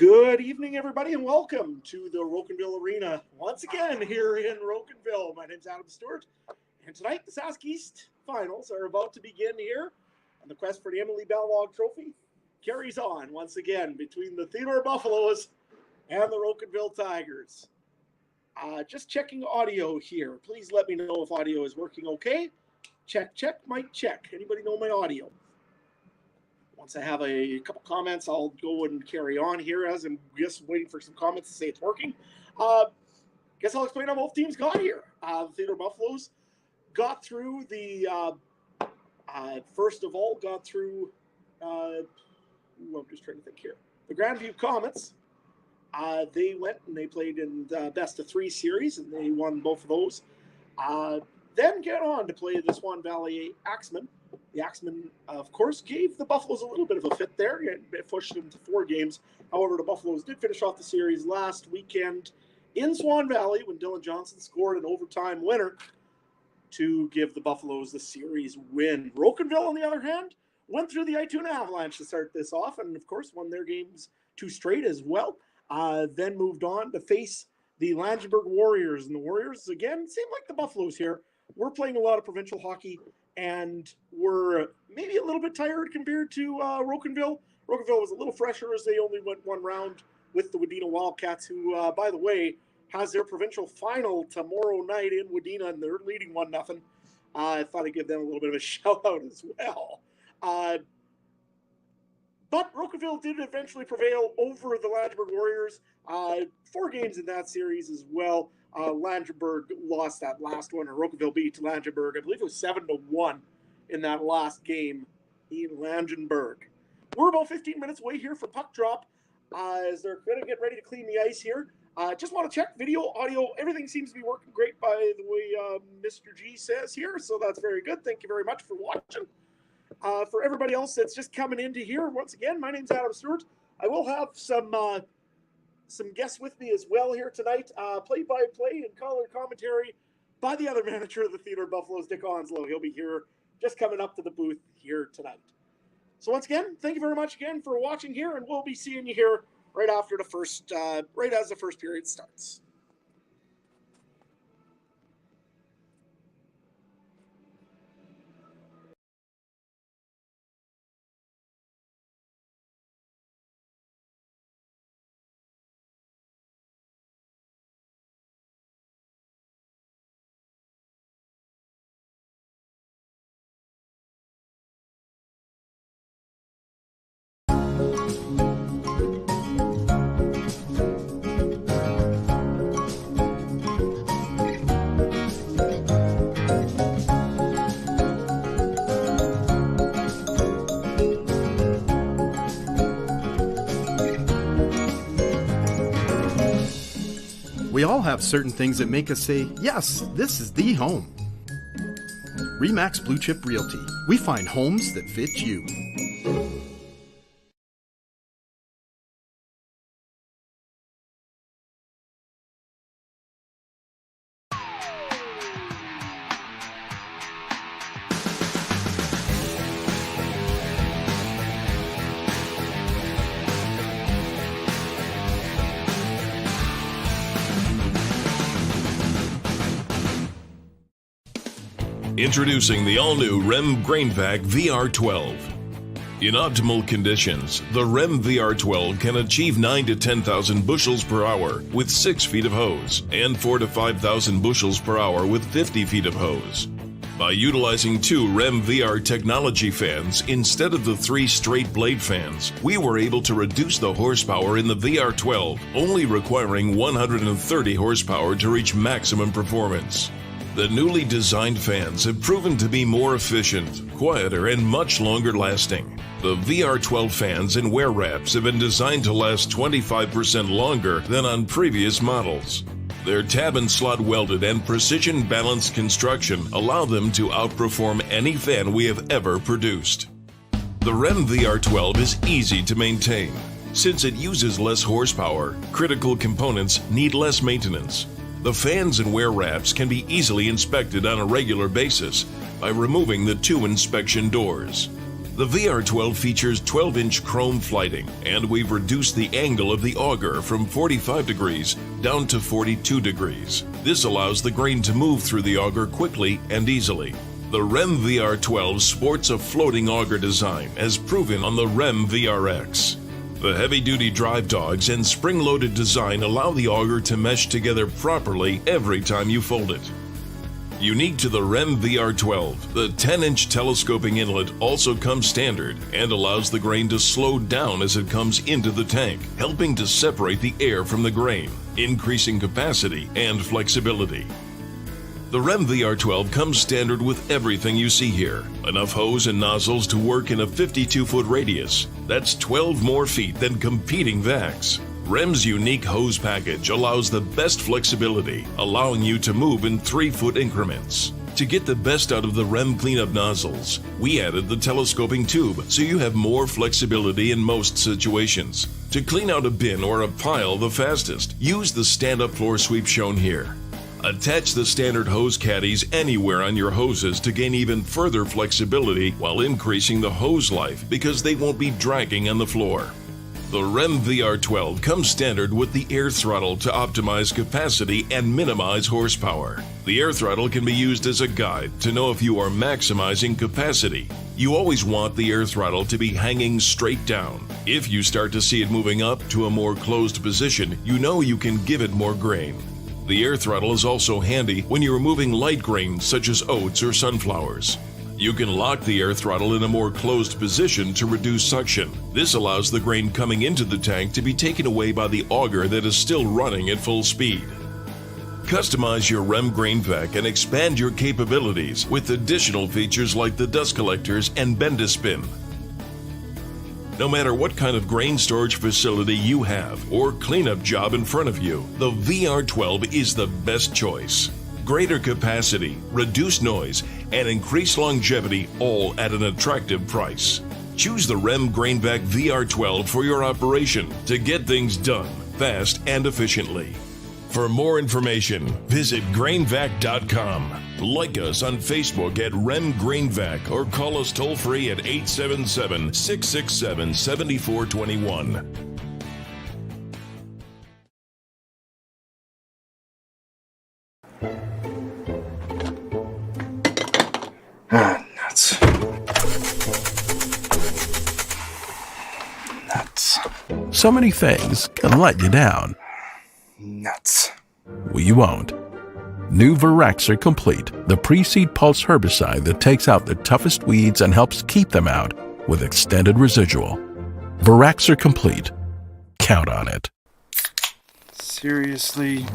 Good evening, everybody, and welcome to the Rocanville Arena once again here in Rocanville. My name's Adam Stewart, and tonight the Sask East finals are about to begin here, and the quest for the Emily Bellog Trophy carries on once again between the Theodore Buffalos and the Rocanville Tigers. Just checking audio here. Please let me know if audio is working okay. Check, mic check. Anybody know my audio? Once I have a couple comments, I'll go and carry on here as I'm just waiting for some comments to say it's working. Guess I'll explain how both teams got here. The Theodore Buffalos got through the, first of all, got through, I'm just trying to think here. The Grandview Comets. They went and they played in the best of three series, and they won both of those. Then get on to play the Swan Valley Axemen. The Axemen, of course, gave the Buffalos a little bit of a fit there. It pushed them to 4 games. However, the Buffalos did finish off the series last weekend in Swan Valley when Dylan Johnson scored an overtime winner to give the Buffalos the series win. Rocanville, on the other hand, went through the Ituna Avalanche to start this off and, of course, won their games 2 straight as well. Then moved on to face the Langenburg Warriors. And the Warriors, again, seem like the Buffalos here. We're playing a lot of provincial hockey, and we're maybe a little bit tired compared to Rocanville. Rocanville was a little fresher as they only went 1 round with the Wadena Wildcats, who, by the way, has their provincial final tomorrow night in Wadena, and they're leading 1-0. I thought I'd give them a little bit of a shout-out as well. But Rocanville did eventually prevail over the Langenburg Warriors. 4 games in that series as well. Langenburg lost that last one, or Rocanville beat Langenburg. I believe it was 7-1 in that last game in Langenburg. We're about 15 minutes away here for puck drop as they're going to get ready to clean the ice here. Just want to check video, audio, everything seems to be working great by the way Mr. G says here, so that's very good. Thank you very much for watching. For everybody else that's just coming into here, once again, my name's Adam Stewart. I will have some guests with me as well here tonight. Play-by-play and color commentary by the other manager of the Theodore Buffalos, Dick Onslow. He'll be here just coming up to the booth here tonight. So once again, thank you very much again for watching here, and we'll be seeing you here right after the first, right as the first period starts. We all have certain things that make us say, yes, this is the home. RE/MAX Blue Chip Realty. We find homes that fit you. Introducing the all-new REM GrainVac VR12. In optimal conditions, the REM VR12 can achieve 9,000 to 10,000 bushels per hour with 6 feet of hose and 4,000 to 5,000 bushels per hour with 50 feet of hose. By utilizing 2 REM VR technology fans instead of the 3 straight blade fans, we were able to reduce the horsepower in the VR12, only requiring 130 horsepower to reach maximum performance. The newly designed fans have proven to be more efficient, quieter, and much longer lasting. The VR12 fans and wear wraps have been designed to last 25% longer than on previous models. Their tab and slot welded and precision balanced construction allow them to outperform any fan we have ever produced. The REM VR12 is easy to maintain. Since it uses less horsepower, critical components need less maintenance. The fans and wear wraps can be easily inspected on a regular basis by removing the 2 inspection doors. The VR12 features 12-inch chrome flighting, and we've reduced the angle of the auger from 45 degrees down to 42 degrees. This allows the grain to move through the auger quickly and easily. The REM VR12 sports a floating auger design, as proven on the REM VRX. The heavy-duty drive dogs and spring-loaded design allow the auger to mesh together properly every time you fold it. Unique to the REM VR12, the 10-inch telescoping inlet also comes standard and allows the grain to slow down as it comes into the tank, helping to separate the air from the grain, increasing capacity and flexibility. The REM VR12 comes standard with everything you see here. Enough hose and nozzles to work in a 52-foot radius. That's 12 more feet than competing vacs. REM's unique hose package allows the best flexibility, allowing you to move in 3-foot increments. To get the best out of the REM cleanup nozzles, we added the telescoping tube so you have more flexibility in most situations. To clean out a bin or a pile the fastest, use the stand-up floor sweep shown here. Attach the standard hose caddies anywhere on your hoses to gain even further flexibility while increasing the hose life because they won't be dragging on the floor. The REM VR12 comes standard with the air throttle to optimize capacity and minimize horsepower. The air throttle can be used as a guide to know if you are maximizing capacity. You always want the air throttle to be hanging straight down. If you start to see it moving up to a more closed position, you know you can give it more grain. The air throttle is also handy when you're moving light grains such as oats or sunflowers. You can lock the air throttle in a more closed position to reduce suction. This allows the grain coming into the tank to be taken away by the auger that is still running at full speed. Customize your REM grain vac and expand your capabilities with additional features like the dust collectors and Bend-A-Spin. No matter what kind of grain storage facility you have or cleanup job in front of you, the VR12 is the best choice. Greater capacity, reduced noise, and increased longevity, all at an attractive price. Choose the REM Grain Vac VR12 for your operation to get things done fast and efficiently. For more information, visit grainvac.com. Like us on Facebook at REM GrainVac or call us toll-free at 877-667-7421. Nuts. So many things can let you down. Nuts. Well, you won't. New Veraxer Complete, the pre-seed pulse herbicide that takes out the toughest weeds and helps keep them out with extended residual. Veraxer Complete. Count on it. Seriously?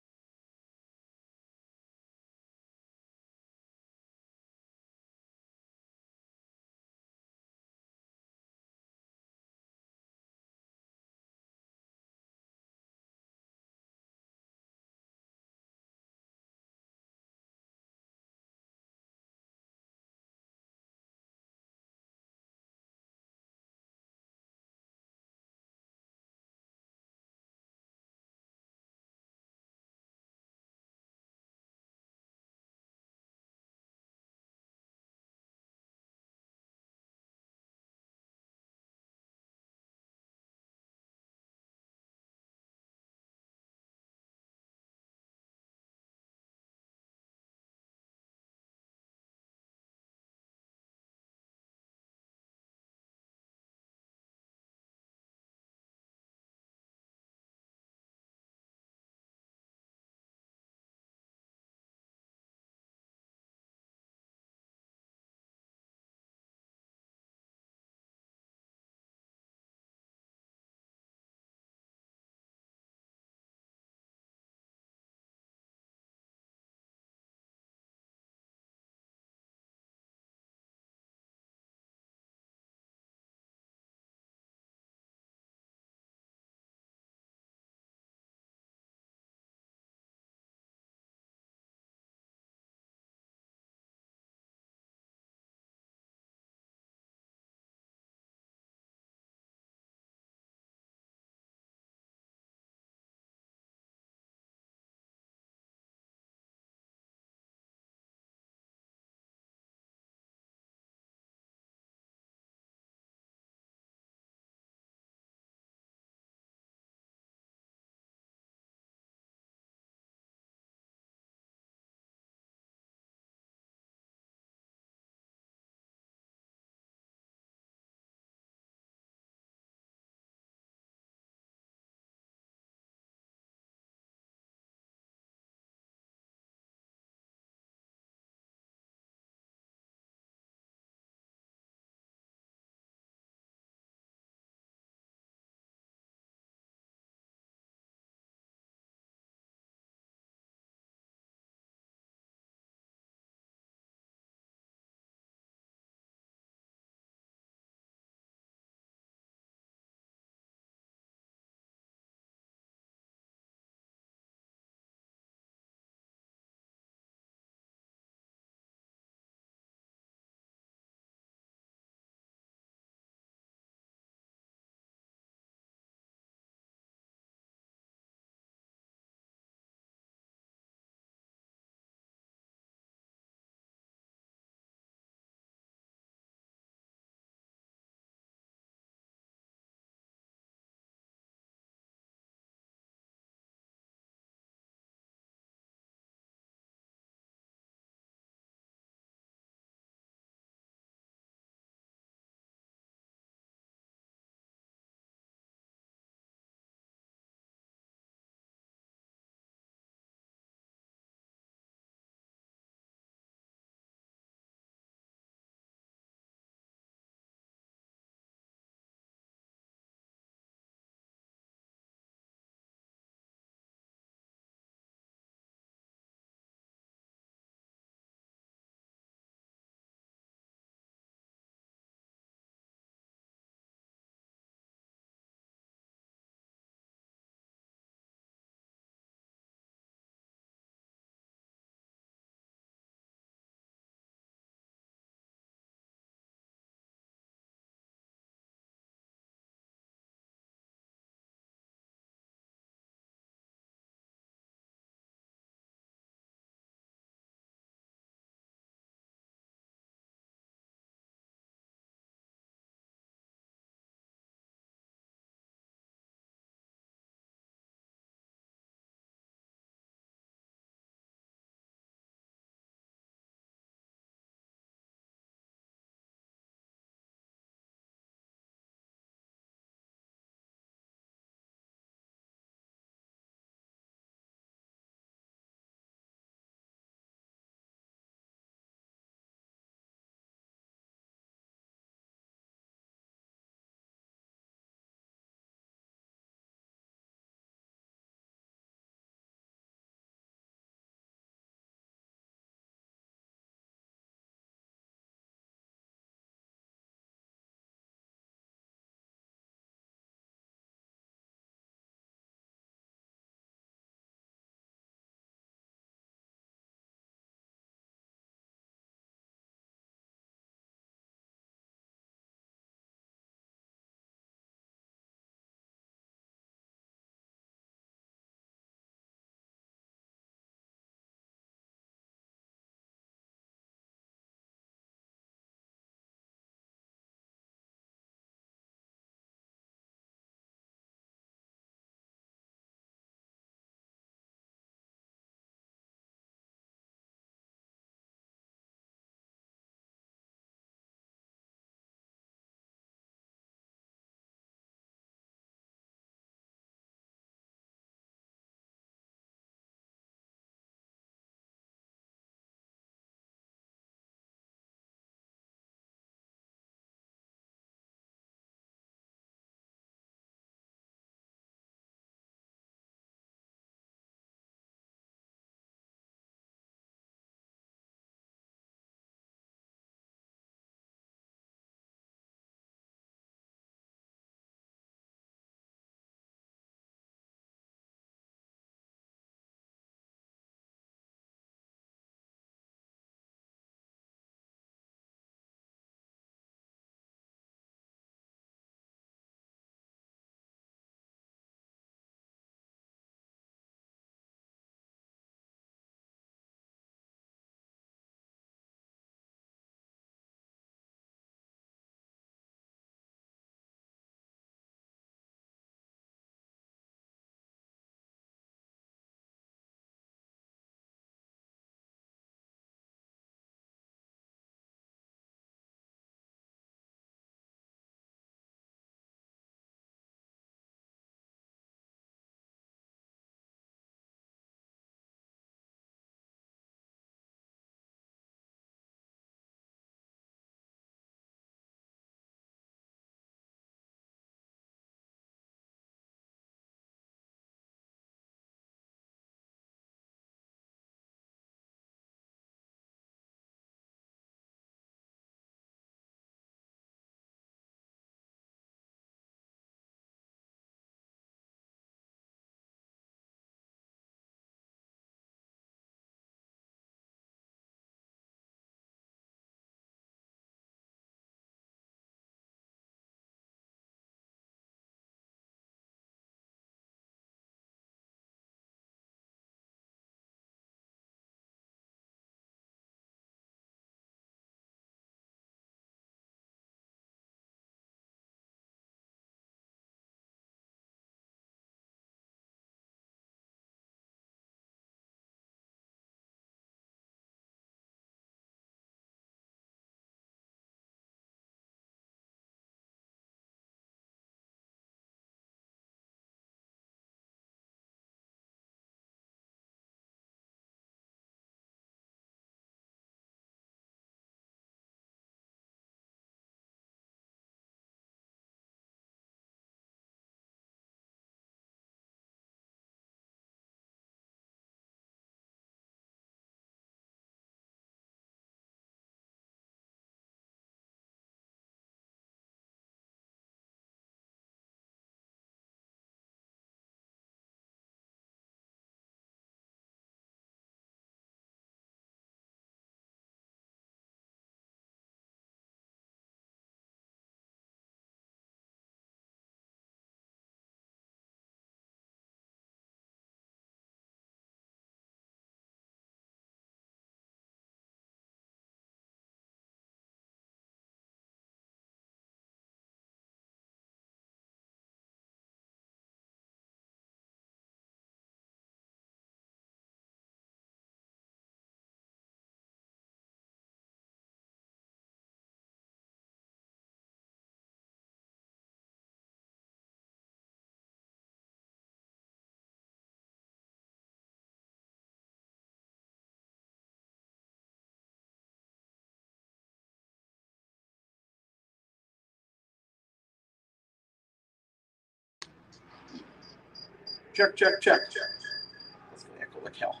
Check. That's going to echo like hell.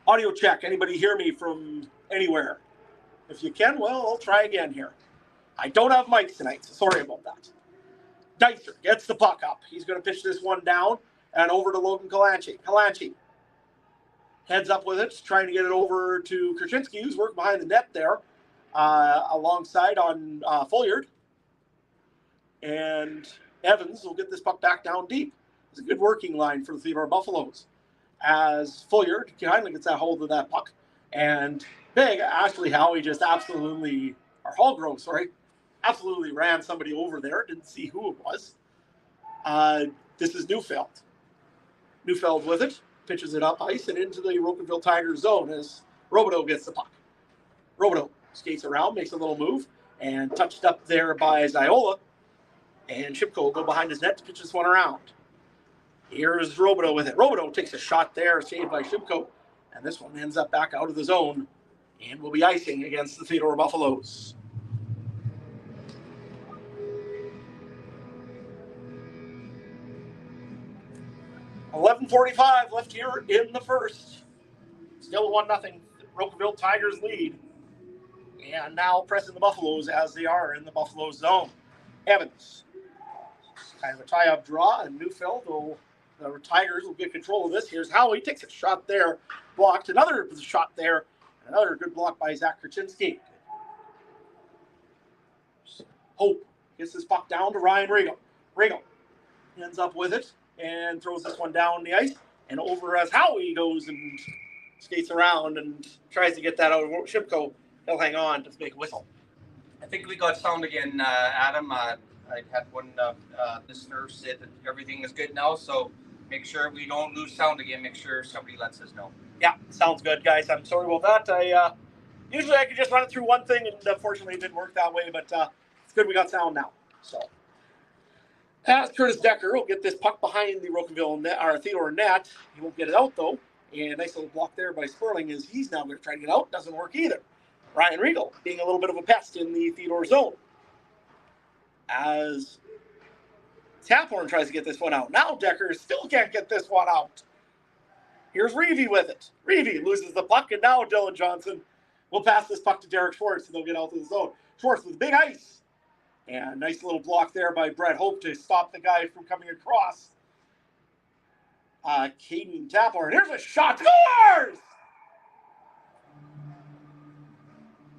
Audio check. Anybody hear me from anywhere? If you can, well, I'll try again here. I don't have mics tonight, so sorry about that. Dicer gets the puck up. He's going to pitch this one down and over to Logan Kalanchi. Kalanchi heads up with it, trying to get it over to Krasinski, who's working behind the net there, alongside on Fulliard. And Evans will get this puck back down deep. It's a good working line for the Theodore Buffalos. As Fulliard kindly gets a hold of that puck. And big Ashley Howie just absolutely ran somebody over there. Didn't see who it was. This is Neufeld. Neufeld with it. Pitches it up ice and into the Rocanville Tigers zone as Robideau gets the puck. Robideau skates around, makes a little move, and touched up there by Ziola. And Shipko will go behind his net to pitch this one around. Here's Robideau with it. Robideau takes a shot there, saved by Shipko. And this one ends up back out of the zone and will be icing against the Theodore Buffalos. .11:45 left here in the first. Still 1-0 Rocanville Tigers lead. And now pressing the Buffalos as they are in the Buffalo zone. Evans. Kind of a tie-up draw, and Neufeld the Tigers will get control of this. Here's Howie, takes a shot there, blocked. Another shot there, another good block by Zach Krasinski. Hope gets this puck down to Ryan Regal. Regal ends up with it and throws this one down the ice and over as Howie goes and skates around and tries to get that out of Shipko. He'll hang on to make a whistle. I think we got sound again, Adam. I had one listener say that everything is good now, so make sure we don't lose sound again. Make sure somebody lets us know. Yeah, sounds good, guys. I'm sorry about that. Usually I could just run it through one thing, and unfortunately it didn't work that way, but it's good we got sound now. So, as Curtis Decker will get this puck behind the Rocanville net, or Theodore net. He won't get it out, though. And nice little block there by Sperling as he's now going to try to get out. Doesn't work either. Ryan Regal being a little bit of a pest in the Theodore zone. As Taphorn tries to get this one out. Now Decker still can't get this one out. Here's Reevy with it. Reevy loses the puck, and now Dylan Johnson will pass this puck to Derek Schwartz, and they'll get out to the zone. Schwartz with big ice. And nice little block there by Brett Hope to stop the guy from coming across. Caden Taphorn. Here's a shot. Scores!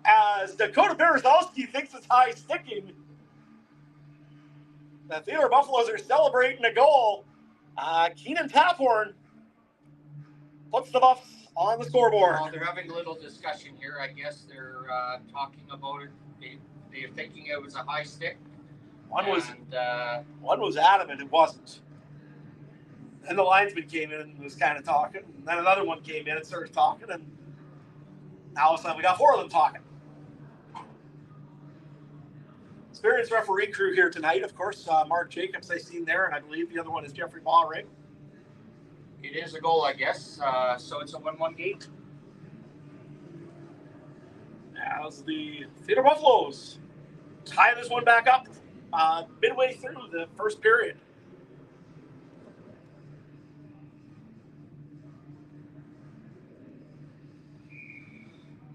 As Dakota Berezowski thinks it's high sticking. The Theodore Buffalos are celebrating a goal. Keenan Taphorn puts the Buffs on the scoreboard. Well, they're having a little discussion here. I guess they're talking about it. They're thinking it was a high stick. One was adamant it wasn't. Then the linesman came in and was kind of talking. And then another one came in and started talking. And now all of a sudden we got four of them talking. Experienced referee crew here tonight. Of course, Mark Jacobs I've seen there. And I believe the other one is Jeffrey Ballring. It is a goal, I guess. So it's a 1-1 game. As the Theodore Buffalos tie this one back up midway through the first period.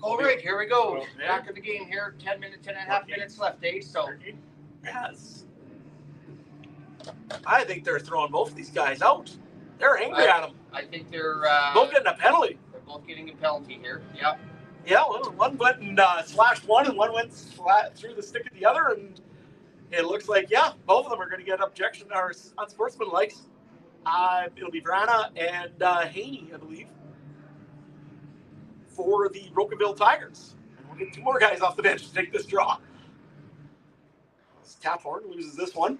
All right, here we go. Back of the game here. 10 and a half minutes left, Dave. So, yes. I think they're throwing both of these guys out. They're angry at them. I think they're both getting a penalty. They're both getting a penalty here. Yep. Yeah, one went and slashed one, and one went through the stick of the other, and it looks like, yeah, both of them are going to get objection or unsportsmanlike. It'll be Vrana and Haney, I believe, for the Rocanville Tigers. And we'll get two more guys off the bench to take this draw. Taphorn loses this one.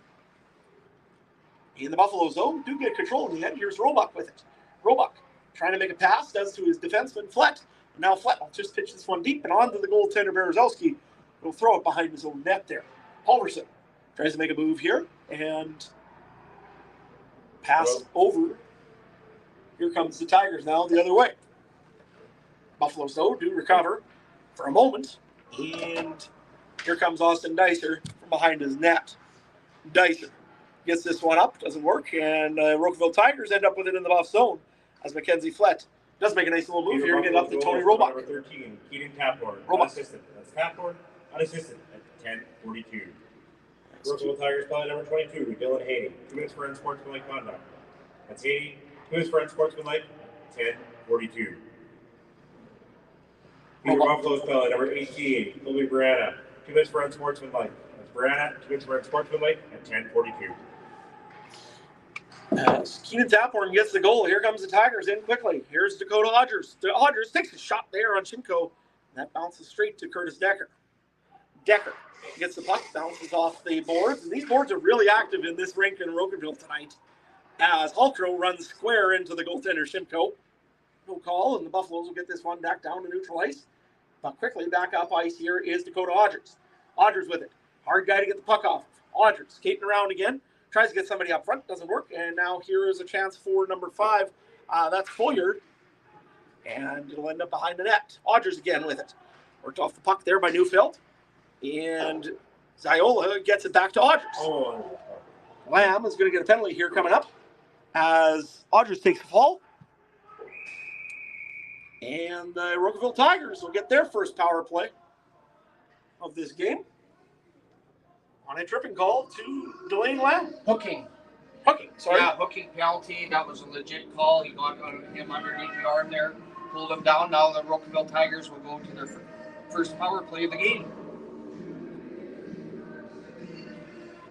In the Buffalo zone, do get control in the end. Here's Roebuck with it. Roebuck trying to make a pass, does to his defenseman, Flett. And now Flett will just pitch this one deep and onto the goaltender, Berezowski. He'll throw it behind his own net there. Halverson tries to make a move here and pass over. Here comes the Tigers now the other way. Buffalo, though, do recover for a moment. And here comes Austin Dicer from behind his net. Dicer gets this one up, doesn't work, and Rocanville Tigers end up with it in the buff zone as Mackenzie Flett does make a nice little move here and get up to Tony Robach. Number 13, Keaton Taphorn, unassisted. That's Taphorn, unassisted at 10:42. Rocanville Tigers play number 22, Dylan Haney. 2 minutes for unsportsmanlike conduct. That's Haney. 2 minutes for unsportsmanlike at 10:42. Theodore Buffalos play number 18, Colby Brianna. 2 minutes for unsportsmanlike. That's Brianna. 2 minutes for unsportsmanlike at 10:42. As Keenan Taphorn gets the goal, here comes the Tigers in quickly. Here's Dakota Hodgers. Hodgers takes a shot there on Shimko. That bounces straight to Curtis Decker. Decker gets the puck, bounces off the boards. And these boards are really active in this rink in Rocanville tonight as Hulkrow runs square into the goaltender Shimko. No call, and the Buffaloes will get this one back down to neutral ice. But quickly back up ice here is Dakota Hodgers. Hodgers with it. Hard guy to get the puck off. Hodgers skating around again. Tries to get somebody up front, doesn't work. And now here is a chance for number 5. That's Foyard. And it'll end up behind the net. Hodgers again with it. Worked off the puck there by Neufeld. And Ziola gets it back to Hodgers. Oh. Lamb is going to get a penalty here coming up as Hodgers takes a fall. And the Rocanville Tigers will get their first power play of this game. On a tripping call to Delane Lamb. Hooking. Sorry. Yeah, hooking penalty. That was a legit call. He got him underneath the arm there, pulled him down. Now the Rocanville Tigers will go to their first power play of the game.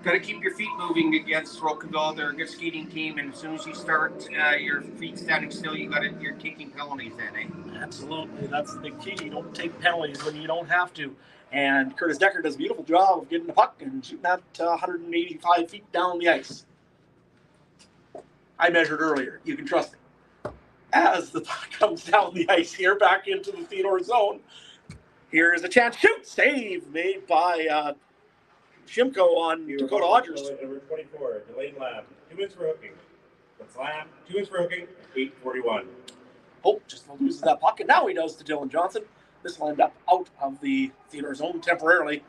Got to keep your feet moving against Rocanville. They're a good skating team, and as soon as you start your feet standing still, you're taking penalties then, eh? Absolutely. That's the big key. You don't take penalties when you don't have to. And Curtis Decker does a beautiful job of getting the puck and shooting that 185 feet down the ice. I measured earlier. You can trust me. As the puck comes down the ice here, back into the Theodore zone, here is a chance. Shoot! Save made by Shimko on Dakota Hodgers. Number 24, Delane Lamb. 2 minutes for hooking. That's Lamb. 2 minutes for hooking at 8:41. Oh, just loses that puck, and now he does to Dylan Johnson. This will end up out of the Theodore zone temporarily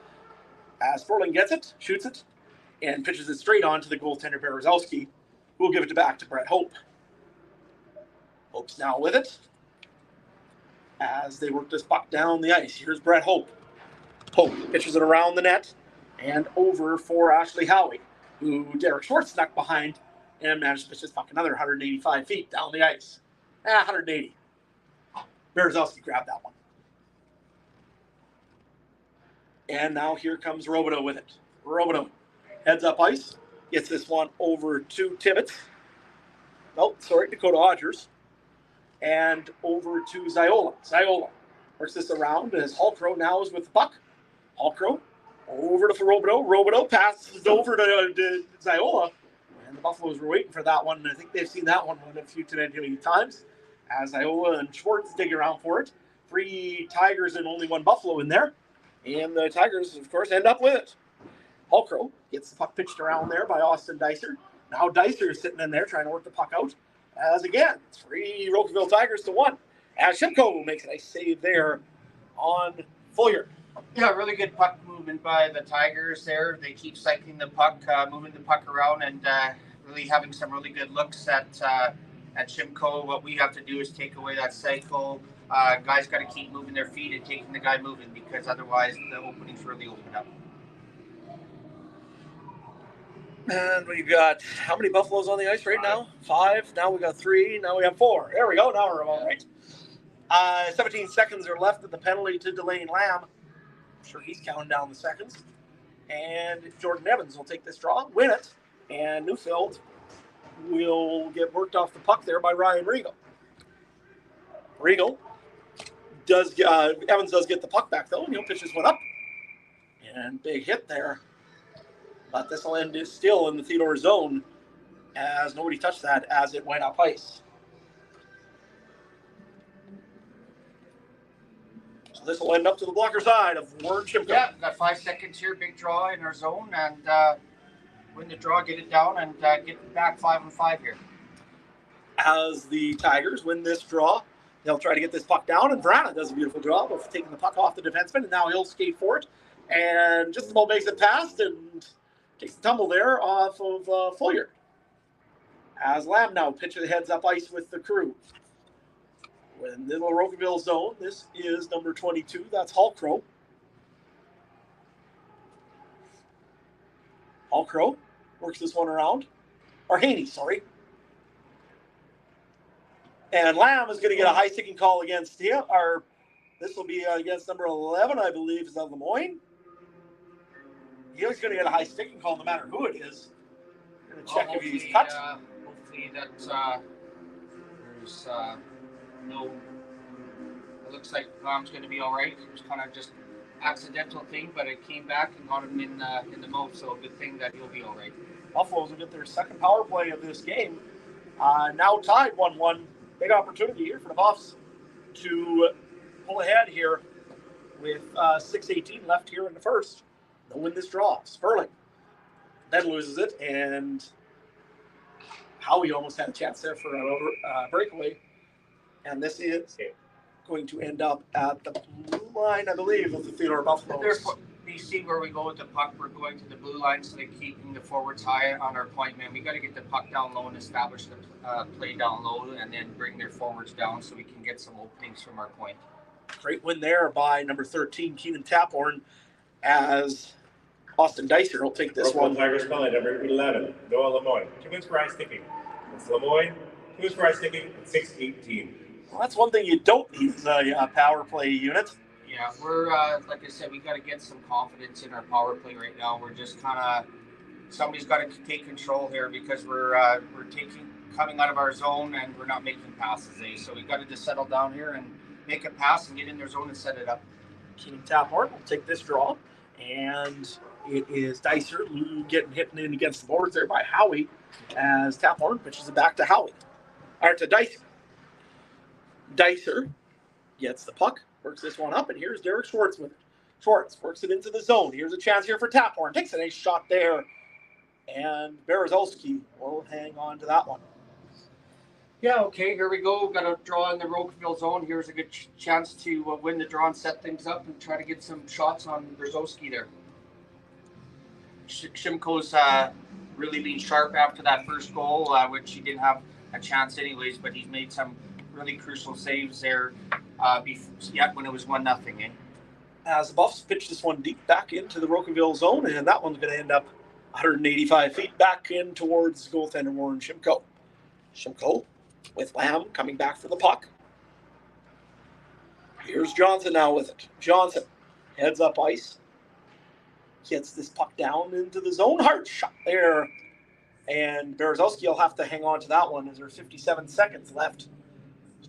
as Furling gets it, shoots it, and pitches it straight on to the goaltender Berezowski, who will give it back to Brett Hope. Hope's now with it as they work this puck down the ice. Here's Brett Hope. Hope pitches it around the net and over for Ashley Howie, who Derek Schwartz snuck behind and managed to pitch this puck another 185 feet down the ice. 180. Berezowski grabbed that one. And now here comes Robideau with it. Robideau heads up ice, gets this one over to Tibbetts. Dakota Hodgers. And over to Ziola. Ziola works this around as Hulkrow now is with the puck. Hulkrow over to Robideau. Robideau passes over to Ziola. And the Buffaloes were waiting for that one. I think they've seen that one a few too many times. As Ziola and Schwartz dig around for it. 3 Tigers and only 1 Buffalo in there. And the Tigers, of course, end up with it. Hulkrow gets the puck pitched around there by Austin Dicer. Now Dicer is sitting in there trying to work the puck out. As again, 3 Rocanville Tigers to 1. As Shimko makes a nice save there on Foyard. Yeah, really good puck movement by the Tigers there. They keep cycling the puck, moving the puck around, and really having some really good looks at Shimko. What we have to do is take away that cycle. Guys got to keep moving their feet and taking the guy moving, because otherwise the openings really open up. And we've got how many Buffaloes on the ice right now? 5. Now we got 3. Now we have 4. There we go. Now we're all right. 17 seconds are left of the penalty to Delane Lamb. I'm sure he's counting down the seconds. And Jordan Evans will take this draw, win it. And Neufeld will get worked off the puck there by Ryan Regal. Evans does get the puck back though, and he'll pitch this one up. And big hit there. But this will end still in the Theodore zone as nobody touched that as it went up ice. So this will end up to the blocker side of Warren Shimko. Yeah, got 5 seconds here, big draw in our zone, and win the draw, get it down, and get it back 5-on-5 here. As the Tigers win this draw, they'll try to get this puck down, and Vrana does a beautiful job of taking the puck off the defenseman, and now he'll skate for it, and just about makes it past, and Takes the tumble there off of Fulliard. As Lamb now pitches heads up ice with the crew. In the Rocanville zone, this is number 22. That's Hallcrow. Hallcrow works this one around. Or Haney, sorry. And Lamb is going to get a high sticking call against him. Or this will be against number 11, I believe, is that Lemoyne. He's going to get a high sticking call no matter who it is. Going to check if he's cut. Hopefully that there's no. It looks like Lamb's going to be all right. It was kind of just accidental thing, but it came back and got him in the mouth. So a good thing that he'll be all right. Buffaloes will get their second power play of this game. Now tied 1-1. Big opportunity here for the Buffs to pull ahead here with 6:18 left here in the first. They'll win this draw. Sperling then loses it, and Howie almost had a chance there for a breakaway. And this is going to end up at the blue line, I believe, of the Theodore Buffalos. You see where we go with the puck. We're going to the blue line, so they're keeping the forwards high on our point man. We got to get the puck down low and establish the play down low, and then bring their forwards down so we can get some openings from our point. Great win there by number 13, Keenan Taphorn, as Austin Dicer will take this one. Tigers calling number 11, Noah Lemoyne. 2 wins for ice sticking. It's Lemoyne. 2 wins for ice sticking at 6:18. Well, that's one thing you don't need is a power play unit. Yeah, we're like I said, we got to get some confidence in our power play right now. We're just kind of somebody's got to take control here because we're coming out of our zone and we're not making passes. So we got to just settle down here and make a pass and get in their zone and set it up. Keenan Taphorn will take this draw, and it is Dicer getting hit in against the boards there by Howie as Taphorn pitches it back to Howie, or to Dicer. Dicer gets the puck, works this one up, and here's Derek Schwartz with it. Schwartz works it into the zone. Here's a chance here for Taphorn. Takes a nice shot there, and Berezowski will hang on to that one. Yeah, okay, here we go. Got a draw in the Rocanville zone. Here's a good chance to win the draw and set things up and try to get some shots on Berezowski there. Shimko's really been sharp after that first goal, which he didn't have a chance anyways, but he's made some really crucial saves there when it was 1-0. As the Buffs pitch this one deep back into the Rocanville zone, and that one's going to end up 185 feet back in towards goaltender Warren Shimko. Shimko with Lamb coming back for the puck. Here's Johnson now with it. Johnson heads up ice. Gets this puck down into the zone. Hard shot there. And Berezowski will have to hang on to that one as there's 57 seconds left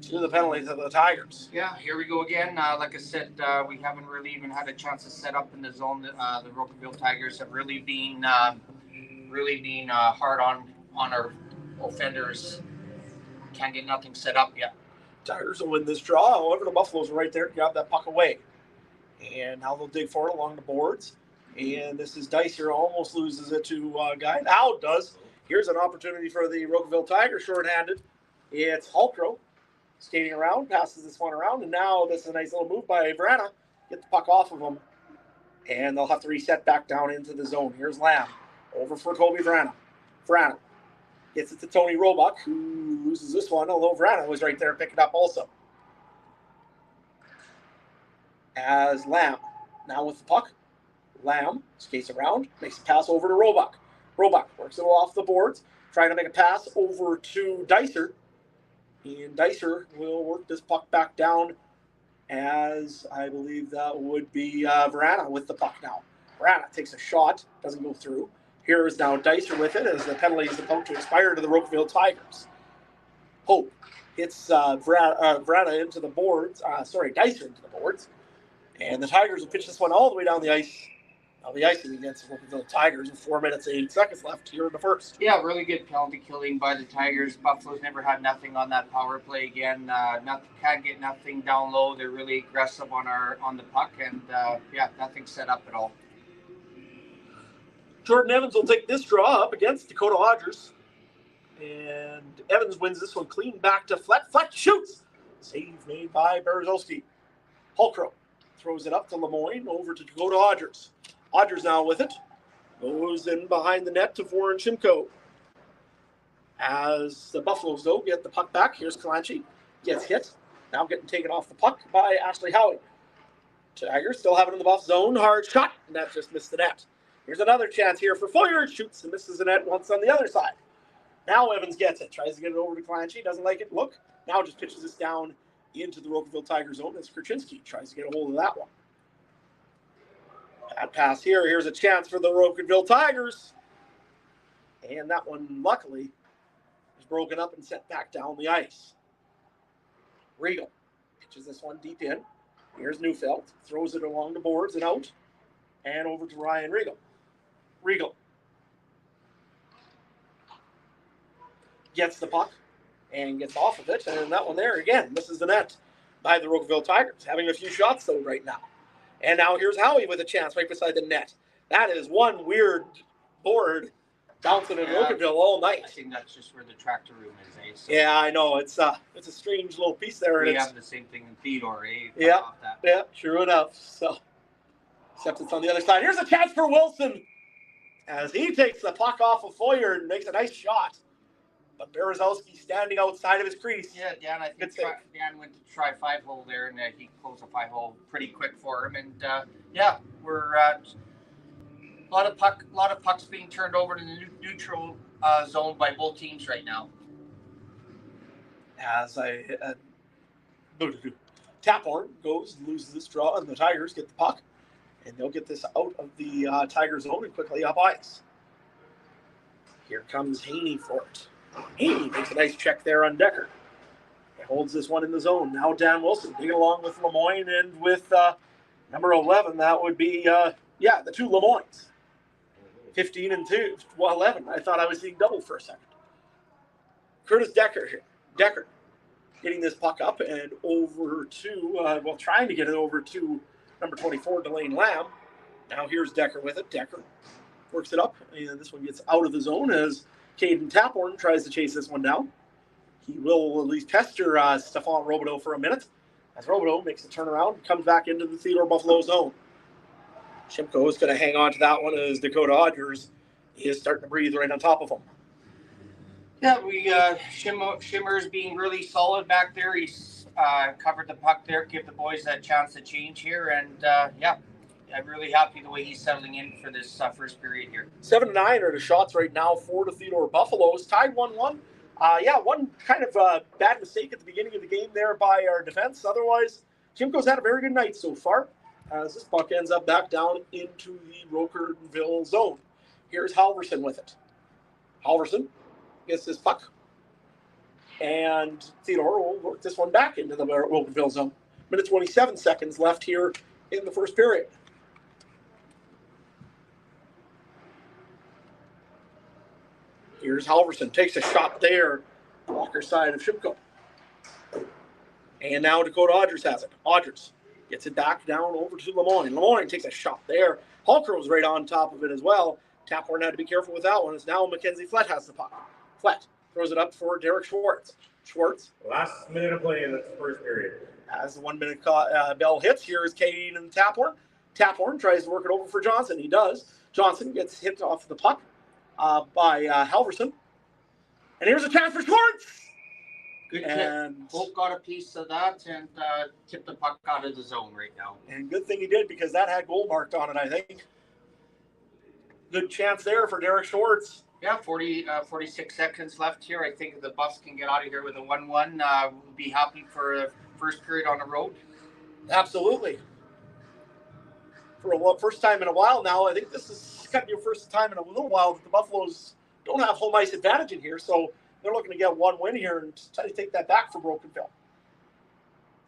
to the penalties of the Tigers. Yeah, here we go again. Like I said, we haven't really even had a chance to set up in the zone. The Rocanville Tigers have really been hard on our offenders. Can't get nothing set up yet. Tigers will win this draw. However, the Buffaloes are right there to grab that puck away. And now they'll dig for it along the boards. And this is Dicer almost loses it to a guy. Now it does. Here's an opportunity for the Rocanville Tigers shorthanded. It's Hallcrow skating around, passes this one around, and now this is a nice little move by Vrana. Get the puck off of him. And they'll have to reset back down into the zone. Here's Lamb. Over for Kobe Vrana. Vrana gets it to Tony Roebuck, who loses this one, although Vrana was right there to pick it up also. As Lamb now with the puck. Lamb skates around, makes a pass over to Roebuck. Roebuck works it off the boards, trying to make a pass over to Dicer. And Dicer will work this puck back down, as I believe that would be Vrana with the puck now. Vrana takes a shot, doesn't go through. Here is now Dicer with it as the penalty is about to expire to the Rocanville Tigers. Hope hits Vrana into the boards, Dicer into the boards. And the Tigers will pitch this one all the way down the ice. The icing against the Rocanville Tigers with 4 minutes and 8 seconds left here in the first. Yeah, really good penalty killing by the Tigers. Buffalo's never had nothing on that power play again. Can't get nothing down low. They're really aggressive on the puck, and nothing set up at all. Jordan Evans will take this draw up against Dakota Hodgers. And Evans wins this one clean back to Fleck. Fleck shoots. Save made by Berezowski. Hallcrow throws it up to Lemoyne over to Dakota Hodgers. Hodgers now with it. Goes in behind the net to Warren Shimko. As the Buffaloes, though, get the puck back. Here's Kalanchi. Gets hit. Now getting taken off the puck by Ashley Howie. Tigers still have it in the buff zone. Hard shot. And that just missed the net. Here's another chance here for Foyer. Shoots and misses the net once on the other side. Now Evans gets it. Tries to get it over to Kalanchi. Doesn't like it. Look. Now just pitches this down into the Rocanville Tigers zone as Kurchinski tries to get a hold of that one. Bad pass here. Here's a chance for the Rocanville Tigers. And that one, luckily, is broken up and sent back down the ice. Regal pitches this one deep in. Here's Neufeld. Throws it along the boards and out. And over to Ryan Regal. Regal gets the puck and gets off of it. And that one there, again, misses the net by the Rocanville Tigers. Having a few shots, though, right now. And now here's Howie with a chance right beside the net. That is one weird board bouncing in Rocanville all night. I think that's just where the tractor room is, eh? So yeah, I know. It's a strange little piece there. we And have the same thing in Theodore, eh? Yeah, yeah, true enough. So, except it's on the other side. Here's a chance for Wilson as he takes the puck off of Foyer and makes a nice shot. But Berezowski standing outside of his crease. Yeah, Dan, I think Dan went to try 5-hole there, and he closed a 5-hole pretty quick for him. And yeah, we're a lot of pucks being turned over to the neutral zone by both teams right now. As Taphorn goes, loses this draw, and the Tigers get the puck, and they'll get this out of the Tiger zone and quickly up ice. Here comes Haney for it. Haney makes a nice check there on Decker. He holds this one in the zone. Now Dan Wilson digging along with Lemoyne and with number 11. That would be, the two Lemoynes. 15 and 2. Well, 11. I thought I was seeing double for a second. Curtis Decker here. Decker getting this puck up and over to, trying to get it over to number 24, Delane Lamb. Now here's Decker with it. Decker works it up, and this one gets out of the zone as Caden Taphorn tries to chase this one down. He will at least pester Stefan Robideau for a minute as Robideau makes a turnaround and comes back into the Theodore Buffalo zone. Shimko is going to hang on to that one as Dakota Odgers is starting to breathe right on top of him. Yeah, Shimmer's being really solid back there. He's covered the puck there, give the boys a chance to change here, and I'm really happy the way he's settling in for this first period here. 7-9 are the shots right now for the Theodore Buffaloes. Tied 1-1. One kind of bad mistake at the beginning of the game there by our defense. Otherwise, Shimko's had a very good night so far as this puck ends up back down into the Rocanville zone. Here's Halverson with it. Halverson gets this puck, and Theodore will work this one back into the Rocanville zone. Minute 27 seconds left here in the first period. Here's Halverson, takes a shot there, blocker side of Shimko. And now Dakota Odgers has it. Odgers gets it back down over to Lemoyne. Lemoyne takes a shot there. Hallcrow right on top of it as well. Taphorn had to be careful with that one as now Mackenzie Flett has the puck. Flett throws it up for Derek Schwartz. Schwartz. Last minute of play in the first period. As the 1 minute bell hits, here is Caden and Taphorn. Taphorn tries to work it over for Johnson. He does. Johnson gets hit off the puck by Halverson. And here's a chance for Schwartz. Good tip. Both got a piece of that and tipped the puck out of the zone right now. And good thing he did because that had goal marked on it, I think. Good chance there for Derek Schwartz. Yeah, 46 seconds left here. I think if the Buffs can get out of here with a 1-1, we'll be happy for the first period on the road. Absolutely. For a first time in a while now, I think this is going to be your first time in a little while that the Buffaloes don't have home ice advantage in here, so they're looking to get one win here and try to take that back for Rocanville.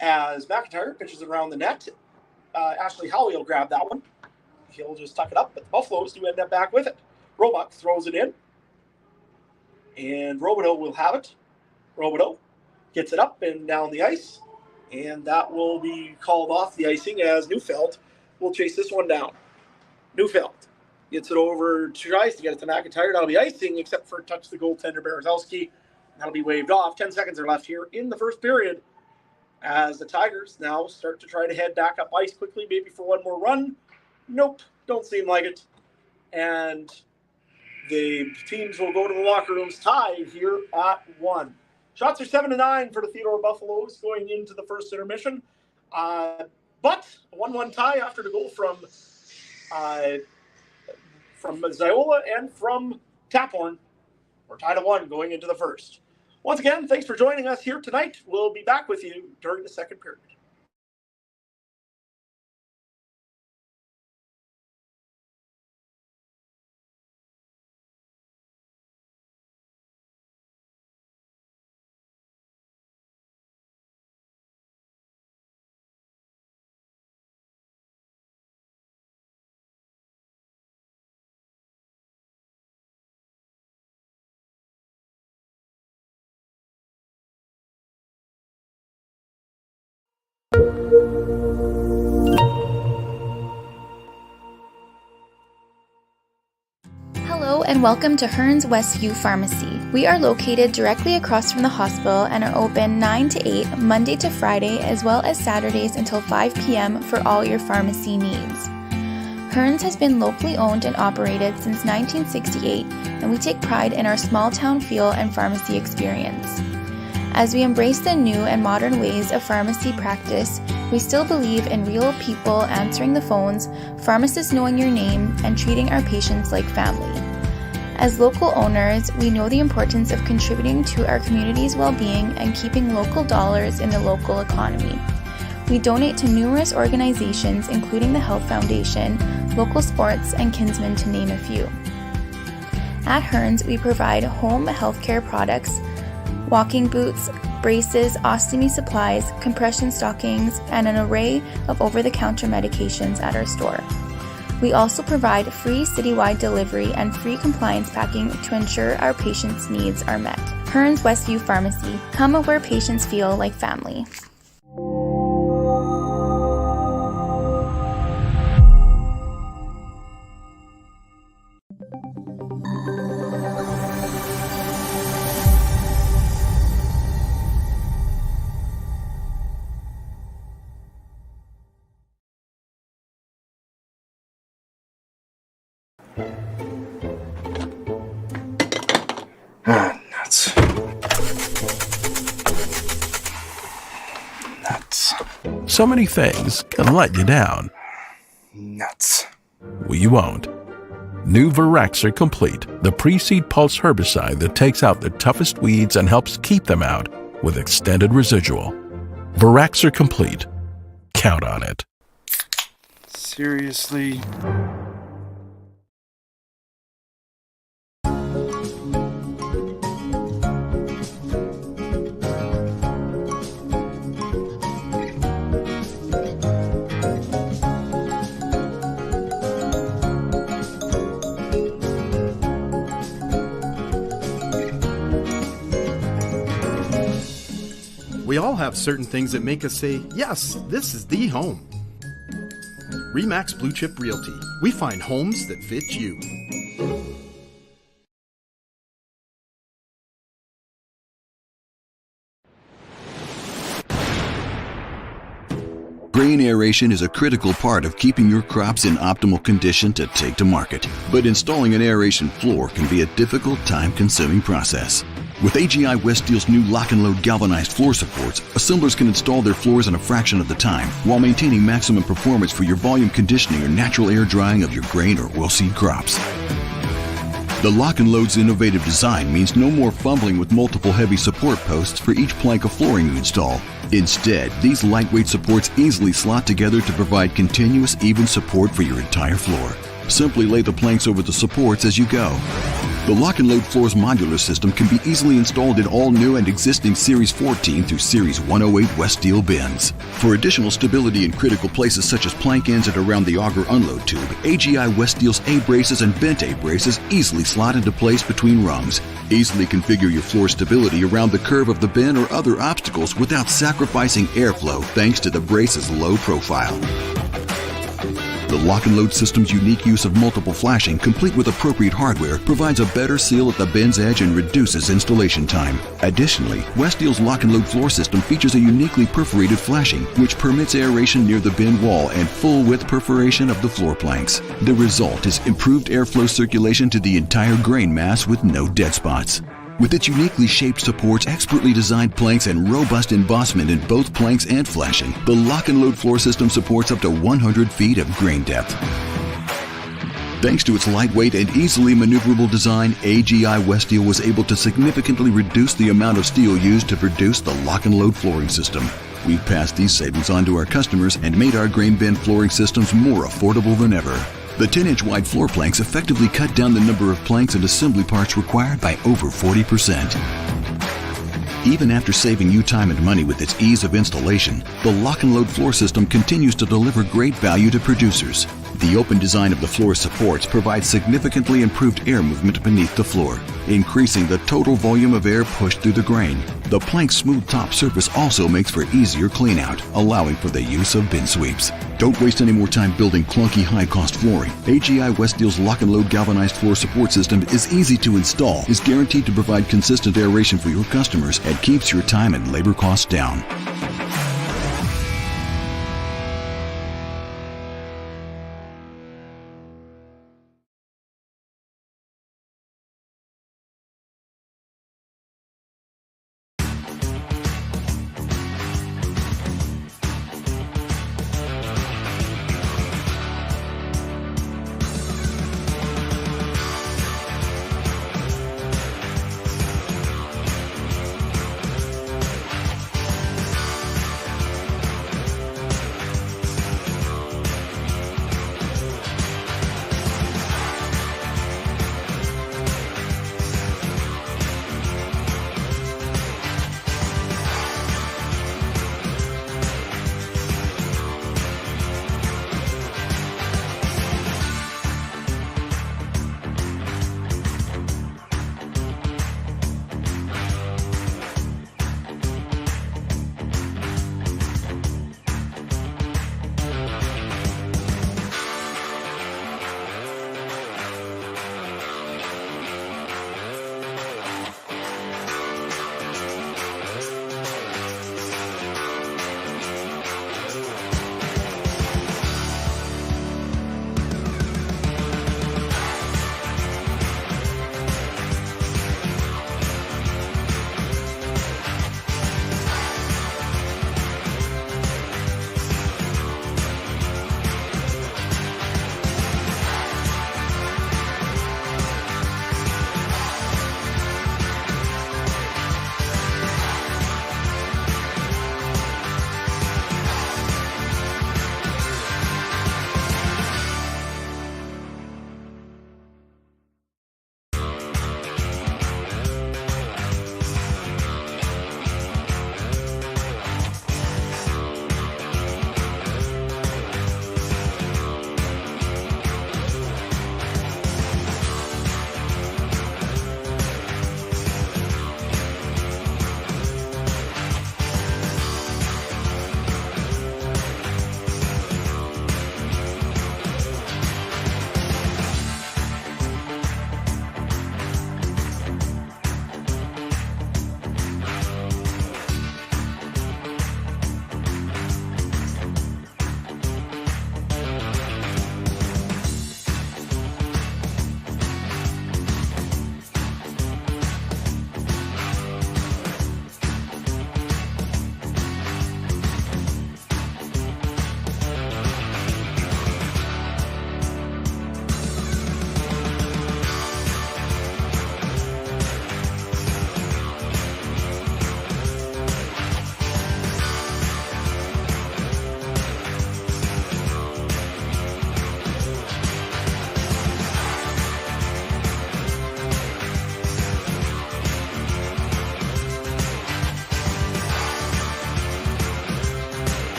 As McIntyre pitches it around the net, Ashley Howie will grab that one. He'll just tuck it up, but the Buffaloes do end up back with it. Roebuck throws it in, and Robideau will have it. Robideau gets it up and down the ice, and that will be called off the icing as Neufeld will chase this one down. Neufeld gets it over, tries to get it to McIntyre. That'll be icing, except for touch the goaltender Berezowski. That'll be waved off. 10 seconds are left here in the first period as the Tigers now start to try to head back up ice quickly, maybe for one more run. Nope, don't seem like it. and the teams will go to the locker rooms tied here at 1. Shots are 7-9 for the Theodore Buffalos going into the first intermission. But a 1-1 tie after the goal from Ziola and from Taphorn. We're tied at 1 going into the first. Once again, thanks for joining us here tonight. We'll be back with you during the second period. Hello and welcome to Hearns Westview Pharmacy. We are located directly across from the hospital and are open 9 to 8 Monday to Friday as well as Saturdays until 5 p.m. for all your pharmacy needs. Hearns has been locally owned and operated since 1968 and we take pride in our small town feel and pharmacy experience. As we embrace the new and modern ways of pharmacy practice, we still believe in real people answering the phones, pharmacists knowing your name, and treating our patients like family. As local owners, we know the importance of contributing to our community's well-being and keeping local dollars in the local economy. We donate to numerous organizations, including the Health Foundation, local sports, and Kinsmen, to name a few. At Hearns, we provide home healthcare products, walking boots, braces, ostomy supplies, compression stockings, and an array of over-the-counter medications at our store. We also provide free citywide delivery and free compliance packing to ensure our patients' needs are met. Hearns Westview Pharmacy. Come where patients feel like family. Nuts. Nuts. So many things can let you down. Nuts. We won't. New Viraxer Complete, the pre-seed pulse herbicide that takes out the toughest weeds and helps keep them out with extended residual. Viraxer Complete. Count on it. Seriously? We all have certain things that make us say, yes, this is the home. RE/MAX Blue Chip Realty. We find homes that fit you. Grain aeration is a critical part of keeping your crops in optimal condition to take to market. But installing an aeration floor can be a difficult, time-consuming process. With AGI West Steel's new lock and load galvanized floor supports, assemblers can install their floors in a fraction of the time while maintaining maximum performance for your volume conditioning or natural air drying of your grain or oilseed crops. The lock and load's innovative design means no more fumbling with multiple heavy support posts for each plank of flooring you install. Instead, these lightweight supports easily slot together to provide continuous, even support for your entire floor. Simply lay the planks over the supports as you go. The Lock and Load Floors modular system can be easily installed in all new and existing Series 14 through Series 108 West Steel bins. For additional stability in critical places such as plank ends and around the auger unload tube, AGI West Steel's A-braces and bent A-braces easily slot into place between rungs. Easily configure your floor stability around the curve of the bin or other obstacles without sacrificing airflow thanks to the brace's low profile. The lock and load system's unique use of multiple flashing, complete with appropriate hardware, provides a better seal at the bin's edge and reduces installation time. Additionally, Weststeel's lock and load floor system features a uniquely perforated flashing, which permits aeration near the bin wall and full width perforation of the floor planks. The result is improved airflow circulation to the entire grain mass with no dead spots. With its uniquely shaped supports, expertly designed planks, and robust embossment in both planks and flashing, the lock and load floor system supports up to 100 feet of grain depth. Thanks to its lightweight and easily maneuverable design, AGI Weststeel was able to significantly reduce the amount of steel used to produce the lock and load flooring system. We've passed these savings on to our customers and made our grain bin flooring systems more affordable than ever. The 10-inch wide floor planks effectively cut down the number of planks and assembly parts required by over 40%. Even after saving you time and money with its ease of installation, the lock and load floor system continues to deliver great value to producers. The open design of the floor supports provides significantly improved air movement beneath the floor, increasing the total volume of air pushed through the grain. The plank's smooth top surface also makes for easier cleanout, allowing for the use of bin sweeps. Don't waste any more time building clunky, high-cost flooring. AGI Weststeel's lock and load galvanized floor support system is easy to install, is guaranteed to provide consistent aeration for your customers, and keeps your time and labor costs down.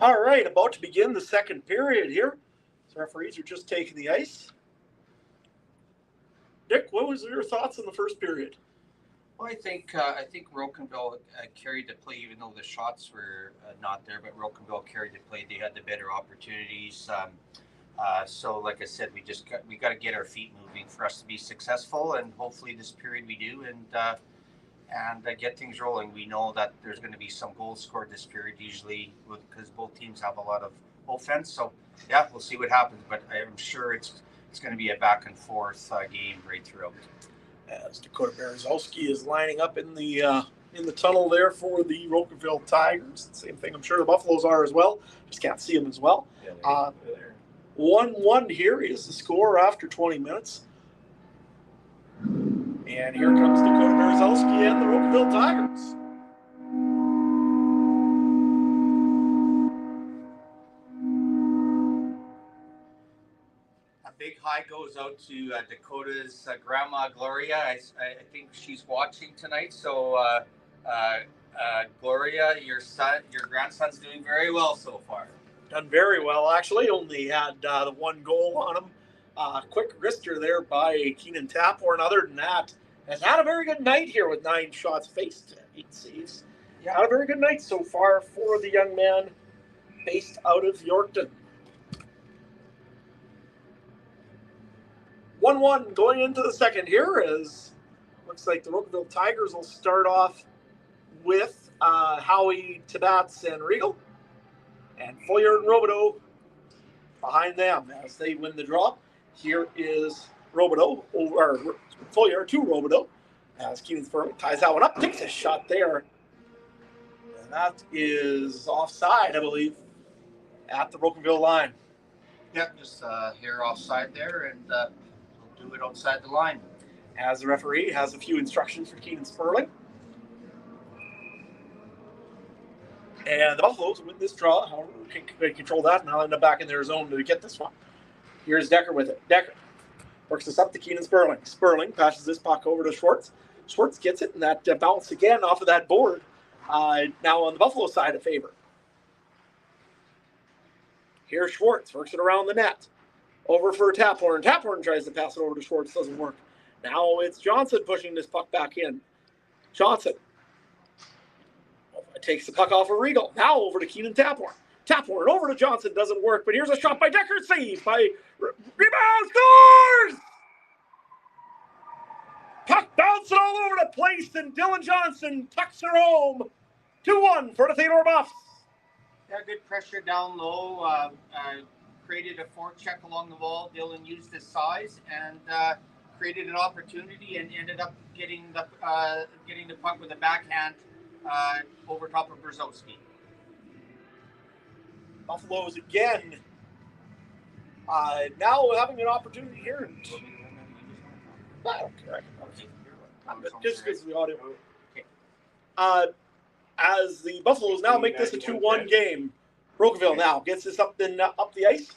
All right, about to begin the second period here. So referees are just taking the ice. Dick, what was your thoughts on the first period? Well, I think Rocanville carried the play, even though the shots were not there. But Rocanville carried the play; they had the better opportunities. So, like I said, we got to get our feet moving for us to be successful, and hopefully this period we do, and get things rolling. We know that there's going to be some goals scored this period, usually because both teams have a lot of offense. So, yeah, we'll see what happens. But I'm sure it's going to be a back and forth game right throughout. As Dakota Berezowski is lining up in the tunnel there for the Rocanville Tigers. Same thing I'm sure the Buffaloes are as well. Just can't see them as well. 1-1 here is the score after 20 minutes. And here comes Dakota Berezowski and the Rocanville Tigers. Big high goes out to Dakota's grandma Gloria. I think she's watching tonight. So Gloria, your grandson's doing very well so far. Done very well, actually. Only had the one goal on him. Quick wrister there by Keenan Taphorn. Other than that, has had a very good night here with 9 shots faced, 8 saves. Yeah. Had a very good night so far for the young man based out of Yorkton. 1-1 going into the second here, as looks like the Rocanville Tigers will start off with Howie, Tabats, and Regal. And Foyer and Robideau behind them as they win the draw. Here is Robideau, or Foyer to Robideau, as Keenan Spurman ties that one up, takes a shot there. And that is offside, I believe, at the Rocanville line. Yep, just here offside there, and do it outside the line. As the referee has a few instructions for Keenan Sperling. And the Buffaloes win this draw. However, can control that, and now end up back in their zone to get this one. Here's Decker with it. Decker works this up to Keenan Sperling. Sperling passes this puck over to Schwartz. Schwartz gets it, and that bounce again off of that board. Now on the Buffalo side of favor. Here's Schwartz, works it around the net. Over for Taphorn. Taphorn tries to pass it over to Schwartz. Doesn't work. Now it's Johnson pushing this puck back in. Johnson takes the puck off of Regal. Now over to Keenan Taphorn. Taphorn over to Johnson. Doesn't work, but here's a shot by Decker. Saved by rebound. Scores! Puck bouncing all over the place, and Dylan Johnson tucks her home. 2-1 for the Theodore Buffs. Yeah, good pressure down low. Created a forecheck along the wall. Dylan used his size and created an opportunity and ended up getting the puck with a backhand over top of Berezowski. Buffaloes again. Now having an opportunity here. I don't care. Just because of the audio. Okay. As the Buffaloes now make this a 2-1 game. Rocanville now gets this up the ice.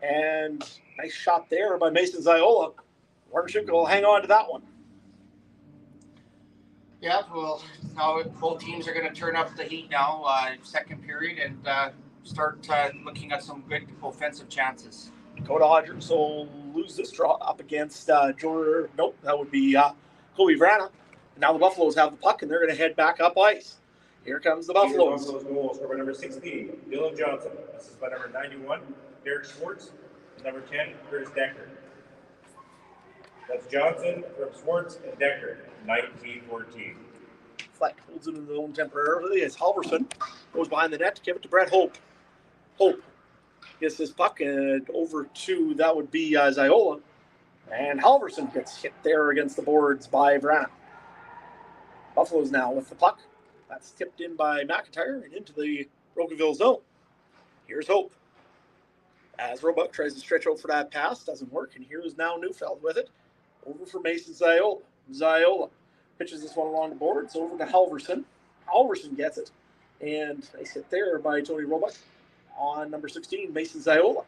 And nice shot there by Mason Ziola. Warnship will hang on to that one. Yeah, well, now both teams are going to turn up the heat now, second period, and start looking at some good offensive chances. Dakota Hodgers will lose this draw up against Jordan. Nope, that would be Kobe Vrana. Now the Buffaloes have the puck, and they're going to head back up ice. Here comes the Buffaloes. Buffaloes goal scored by number 16, Dylan Johnson. Assisted by number 91, Derek Schwartz. Number 10, Curtis Decker. That's Johnson from Schwartz and Decker, 19-14. Fleck holds it in the zone temporarily as Halverson goes behind the net to give it to Brett Hope. Hope gets this puck and over to, that would be Ziola. And Halverson gets hit there against the boards by Vrana. Buffaloes now with the puck. That's tipped in by McIntyre and into the Rocanville zone. Here's Hope. As Roebuck tries to stretch out for that pass, doesn't work. And here is now Neufeld with it. Over for Mason Ziola. Ziola pitches this one along the boards over to Halverson. Halverson gets it. And nice hit there by Tony Roebuck on number 16, Mason Ziola.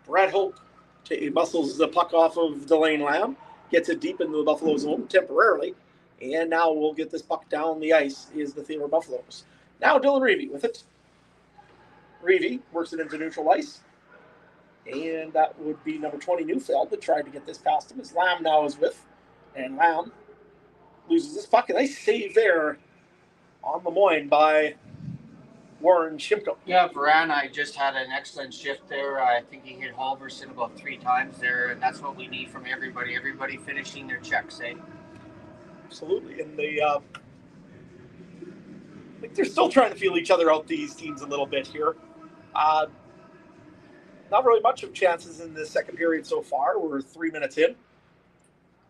Brad Hope muscles the puck off of Delane Lamb. Gets it deep into the Buffalo zone temporarily. And now we'll get this puck down the ice is the Theodore Buffaloes. Now Dylan Reevy with it. Reevy works it into neutral ice. And that would be number 20, Neufeld, that tried to get this past him, as Lamb now is with. And Lamb loses this puck. A nice save there on Lemoyne by Warren Shimko. Yeah, Varane just had an excellent shift there. I think he hit Halverson about 3 times there, and that's what we need from everybody. Everybody finishing their checks, eh? Absolutely. And they, I think they're still trying to feel each other out, these teams, a little bit here. Not really much of chances in the second period so far. We're 3 minutes in.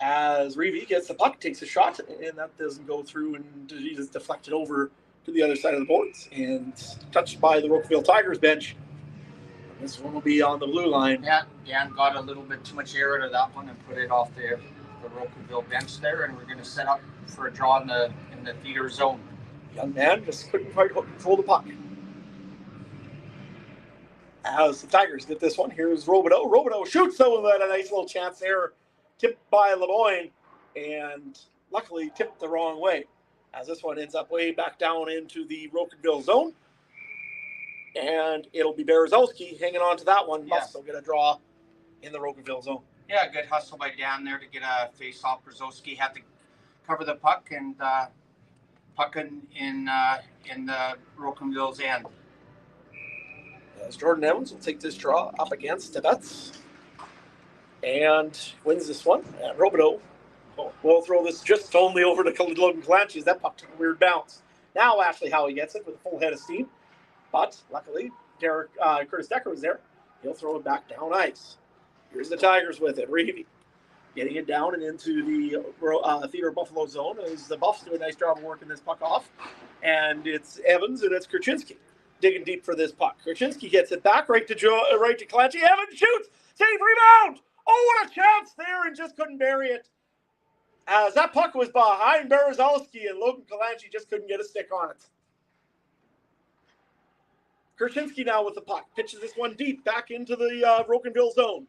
As Reevy gets the puck, takes a shot, and that doesn't go through, and he just deflected over to the other side of the boards and touched by the Rocanville Tigers bench. This one will be on the blue line. Yeah, Dan got a little bit too much air out of that one and put it off the Rocanville bench there, and we're going to set up for a draw in the Theodore zone. Young man just couldn't quite control the puck. As the Tigers get this one, here's Robideau. Robideau shoots, though, with a nice little chance there. Tipped by Lemoyne, and luckily tipped the wrong way. As this one ends up way back down into the Rocanville zone. And it'll be Berezowski hanging on to that one. Yeah. Buffs will get a draw in the Rocanville zone. Yeah, good hustle by Dan there to get a face-off. Berezowski had to cover the puck and puck in the Rocanville's end. As Jordan Evans will take this draw up against Tibets and wins this one. And Robideau will throw this just only over to Logan Calanchi as that puck took a weird bounce. Now Ashley Howie gets it with a full head of steam. But luckily, Curtis Decker was there. He'll throw it back down ice. Here's the Tigers with it. Reevy getting it down and into the Theodore Buffalo zone as the Buffs do a nice job of working this puck off. And it's Evans and it's Kurchinski digging deep for this puck. Kurchinski gets it back right to Calanchi. Evans shoots! Save, rebound! Oh, what a chance there, and just couldn't bury it. As that puck was behind Berezowski, and Logan Calanchi just couldn't get a stick on it. Kurchinski now with the puck. Pitches this one deep back into the Rocanville zone.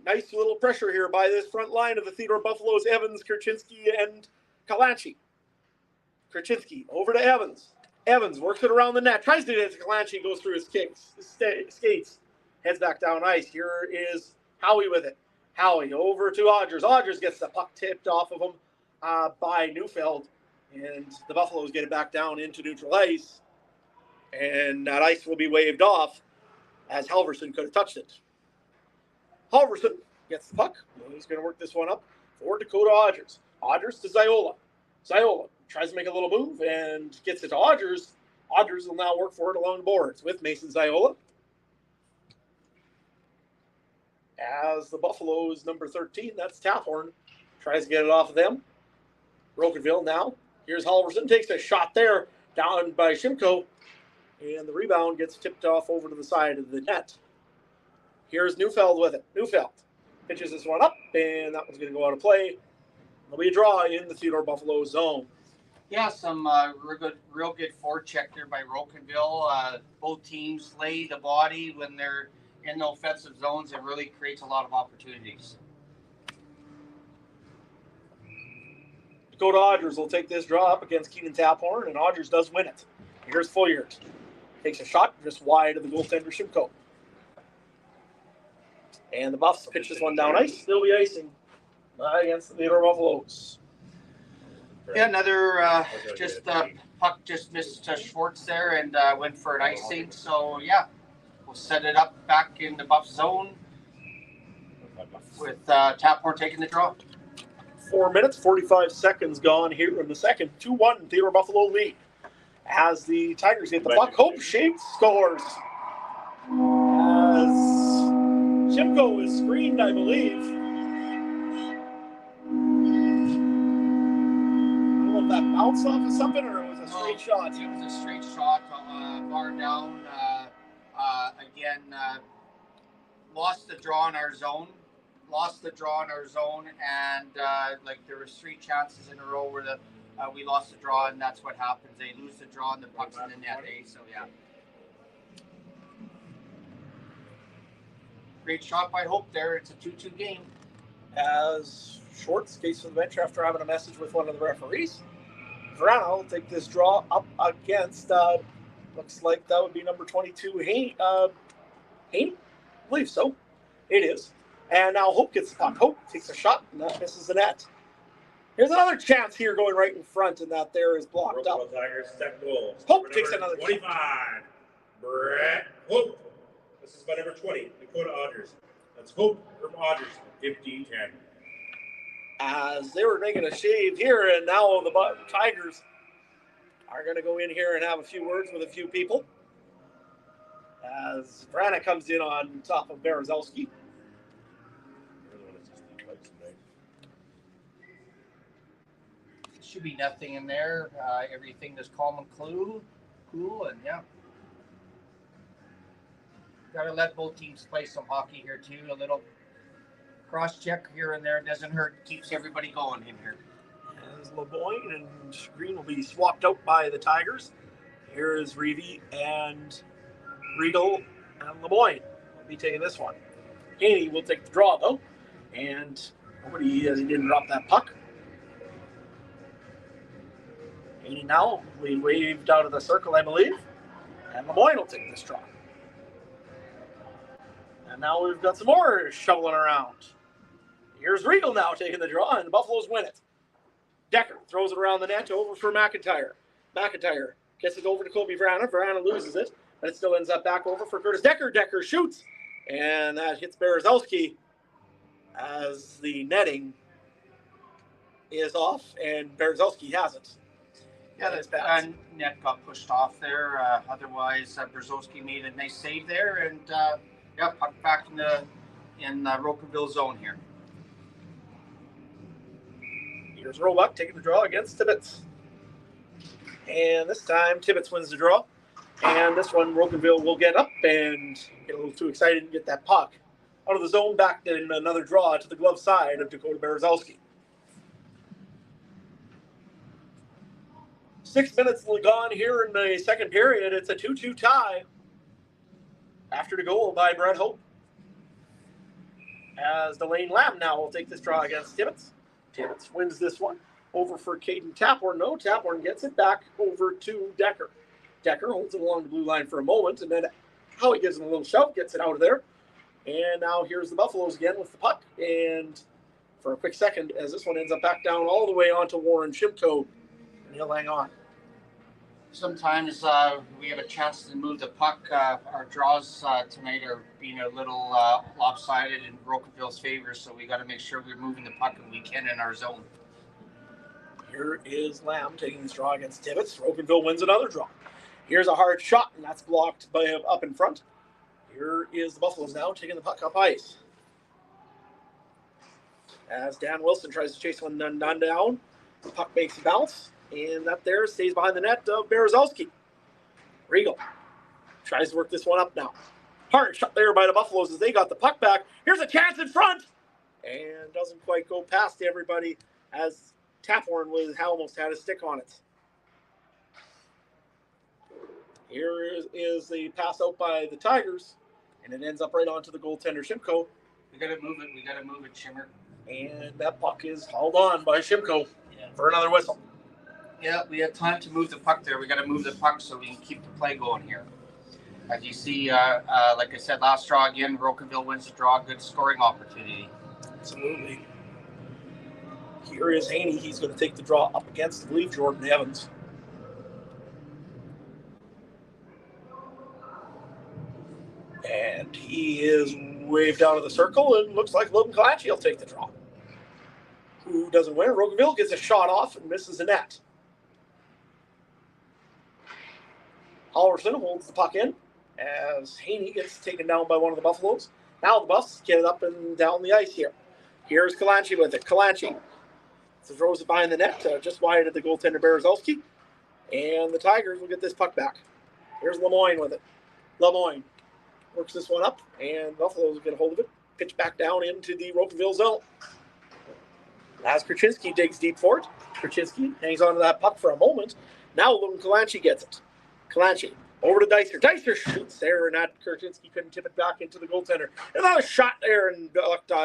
Nice little pressure here by this front line of the Theodore Buffalos, Evans, Kurchinski, and Calanchi. Kurchinski over to Evans. Evans works it around the net. Tries to get it to Calanchi. Goes through his skates. Heads back down ice. Here is Howie with it. Howie over to Odgers. Odgers gets the puck tipped off of him by Neufeld. And the Buffaloes get it back down into neutral ice. And that ice will be waved off as Halverson could have touched it. Halverson gets the puck. He's going to work this one up for Dakota Odgers. Odgers to Ziola. Ziola tries to make a little move and gets it to Odgers. Odgers will now work for it along the boards with Mason Ziola. As the Buffaloes, number 13, that's Taphorn, tries to get it off of them. Rocanville now. Here's Halverson, takes a shot there, down by Shimko, and the rebound gets tipped off over to the side of the net. Here's Neufeld with it. Neufeld pitches this one up, and that one's going to go out of play. There'll be a draw in the Theodore Buffalo zone. Yeah, some real good forecheck there by Rocanville. Both teams lay the body when they're in the offensive zones. It really creates a lot of opportunities. Dakota Odgers will take this draw up against Keenan Taphorn, and Odgers does win it. Here's Foyert. Takes a shot just wide of the goaltender Shimko. And the Buffs pitch this one down ice. They'll be icing against the Theodore Buffaloes. Yeah, another puck just missed Schwartz there and went for an icing. So, yeah, we'll set it up back in the Buff zone with Taphorn taking the draw. 4 minutes, 45 seconds gone here in the second. 2-1 Theodore Buffalo lead. As the Tigers get the puck, Hope Shades scores. As Shimko is screened, I believe. I don't know if that bounced off of something or it was a straight shot. It was a straight shot, bar down. Again, lost the draw in our zone. And there was 3 chances in a row where we lost the draw, and that's what happens. They lose the draw and the puck's in the net, So, yeah. Great shot by Hope there. It's a 2-2 game. As Schwartz skates to the bench after having a message with one of the referees. Verana will take this draw up against, looks like that would be number 22, Haney? I believe so. It is. And now Hope gets the puck. Hope takes a shot, and that misses the net. Here's another chance here going right in front, and that there is blocked up. Rocanville Tigers, second goal. Hope takes another 25. shot. Brett Hope. This is by number 20, Dakota Odgers. That's Hope from Odgers, 15-10. As they were making a shave here, and now the Tigers are going to go in here and have a few words with a few people. As Vrana comes in on top of Berezowski. Should be nothing in there. Everything is calm and cool, and yeah. Got to let both teams play some hockey here too. A little cross check here and there doesn't hurt. Keeps everybody going in here. As LeBoyne and Green will be swapped out by the Tigers. Here is Reevy and Regal and LeBoyne will be taking this one. Haney will take the draw though, and nobody he didn't drop that puck. Haney now we waved out of the circle, I believe, and LeBoyne will take this draw. And now we've got some more shoveling around. Here's Regal now taking the draw, and the Buffaloes win it. Decker throws it around the net over for McIntyre. McIntyre gets it over to Kobe Vrana. Vrana loses it, but it still ends up back over for Curtis Decker. Decker shoots, and that hits Berezowski as the netting is off, and Berezowski has it. Yeah, that net got pushed off there. Otherwise, Berezowski made a nice save there, and puck back in Rocanville zone here. Here's Roebuck taking the draw against Tibbetts. And this time, Tibbetts wins the draw. And this one, Rocanville will get up and get a little too excited and get that puck out of the zone, back in another draw to the glove side of Dakota Berezowski. 6 minutes gone here in the second period. It's a 2-2 tie after the goal by Brett Hope. As Delane Lamb now will take this draw against Tibbetts. Tibbetts wins this one over for Caden Taphorn. No, Taphorn gets it back over to Decker. Decker holds it along the blue line for a moment, and then Howie gives him a little shove, gets it out of there. And now here's the Buffaloes again with the puck. And for a quick second, as this one ends up back down all the way onto Warren Shimko, and he'll hang on. Sometimes we have a chance to move the puck. Our draws tonight are being a little lopsided in Rocanville's favor, so we got to make sure we're moving the puck and we can in our zone. Here is Lamb taking this draw against Tibbetts. Rocanville wins another draw. Here's a hard shot, and that's blocked by up in front. Here is the Buffaloes now taking the puck up ice. As Dan Wilson tries to chase one down, the puck makes a bounce. And that there stays behind the net of Berezowski. Regal tries to work this one up now. Hard shot there by the Buffaloes as they got the puck back. Here's a chance in front. And doesn't quite go past everybody as Taphorn almost had a stick on it. Here is the pass out by the Tigers. And it ends up right onto the goaltender, Shimko. We got to move it. We got to move it, Shimmer. And that puck is hauled on by Shimko for another whistle. Yeah, we have time to move the puck there. We got to move the puck so we can keep the play going here. As you see, like I said, last draw again, Rocanville wins the draw. Good scoring opportunity. Absolutely. Here is Haney. He's going to take the draw up against, I believe, Jordan Evans. And he is waved out of the circle, and looks like Logan Kalachie will take the draw. Who doesn't win? Rocanville gets a shot off and misses the net. Halverson holds the puck in as Haney gets taken down by one of the Buffaloes. Now the Buffs get it up and down the ice here. Here's Kalachie with it. Kalachie throws it behind the net, just wide of the goaltender Berezowski. And the Tigers will get this puck back. Here's Lemoyne with it. Lemoyne works this one up, and Buffaloes will get a hold of it. Pitch back down into the Rocanville zone. As Krasinski digs deep for it. Krasinski hangs on to that puck for a moment. Now Logan Kalachie gets it. Kalachie over to Dicer. Dicer shoots there, and that Krasinski couldn't tip it back into the goaltender. Another shot there, and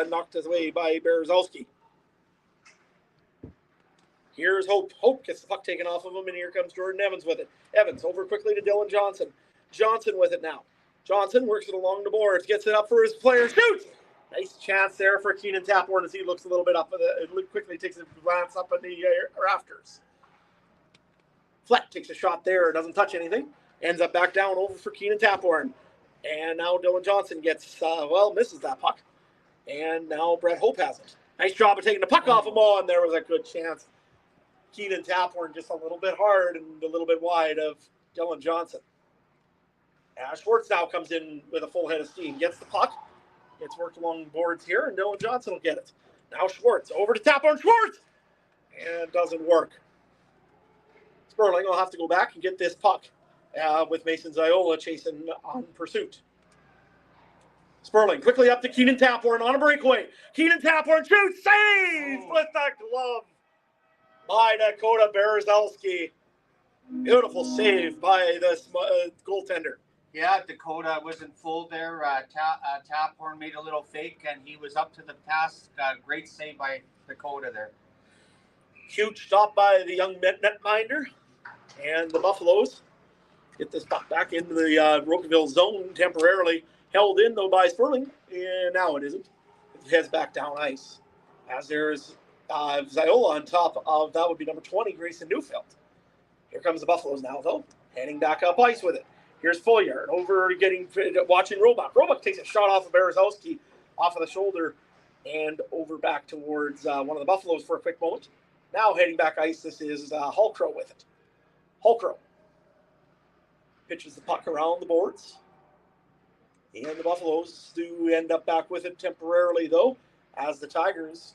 knocked away by Berezowski. Here's Hope. Hope gets the puck taken off of him, and here comes Jordan Evans with it. Evans over quickly to Dylan Johnson. Johnson with it now. Johnson works it along the boards, gets it up for his player, shoots! Nice chance there for Keenan Taphorn as he looks a little bit up, quickly takes a glance up at the rafters. Fleck takes a shot there, doesn't touch anything. Ends up back down over for Keenan Taphorn. And now Dylan Johnson gets, misses that puck. And now Brett Hope has it. Nice job of taking the puck off him, and there was a good chance. Keenan Taphorn just a little bit hard and a little bit wide of Dylan Johnson. Schwartz now comes in with a full head of steam. Gets the puck. It's worked along the boards here, and Dylan Johnson will get it. Now Schwartz over to Taphorn. Schwartz! And it doesn't work. Sperling will have to go back and get this puck with Mason Ziola chasing on pursuit. Sperling quickly up to Keenan Taphorn on a breakaway. Keenan Taphorn shoots, saves with the glove by Dakota Berezowski. Beautiful save by this goaltender. Yeah, Dakota wasn't full there. Taphorn made a little fake, and he was up to the task. Great save by Dakota there. Huge stop by the young netminder. And the Buffaloes get this puck back into the Rocanville zone temporarily. Held in, though, by Sperling. And now it isn't. It heads back down ice. As there's Ziola on top of, that would be number 20, Grayson Neufeld. Here comes the Buffaloes now, though. Heading back up ice with it. Here's Folliard watching Roebuck. Roebuck takes a shot off of Berezowski off of the shoulder and over back towards one of the Buffaloes for a quick moment. Now heading back ice, this is Hulkrow with it. Hulkrow pitches the puck around the boards. And the Buffaloes do end up back with it temporarily, though, as the Tigers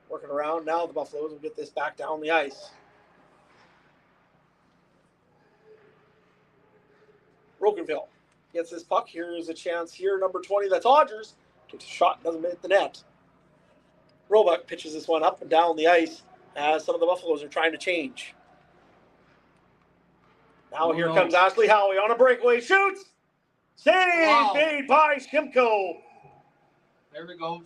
working around. Now the Buffaloes will get this back down the ice. Rocanville gets this puck. Here's a chance here. Number 20, that's Odgers. Takes a shot, doesn't hit the net. Roebuck pitches this one up and down the ice as some of the Buffaloes are trying to change. Now here comes Ashley Howie on a breakaway. Shoots! Save made by Shimko. There we go.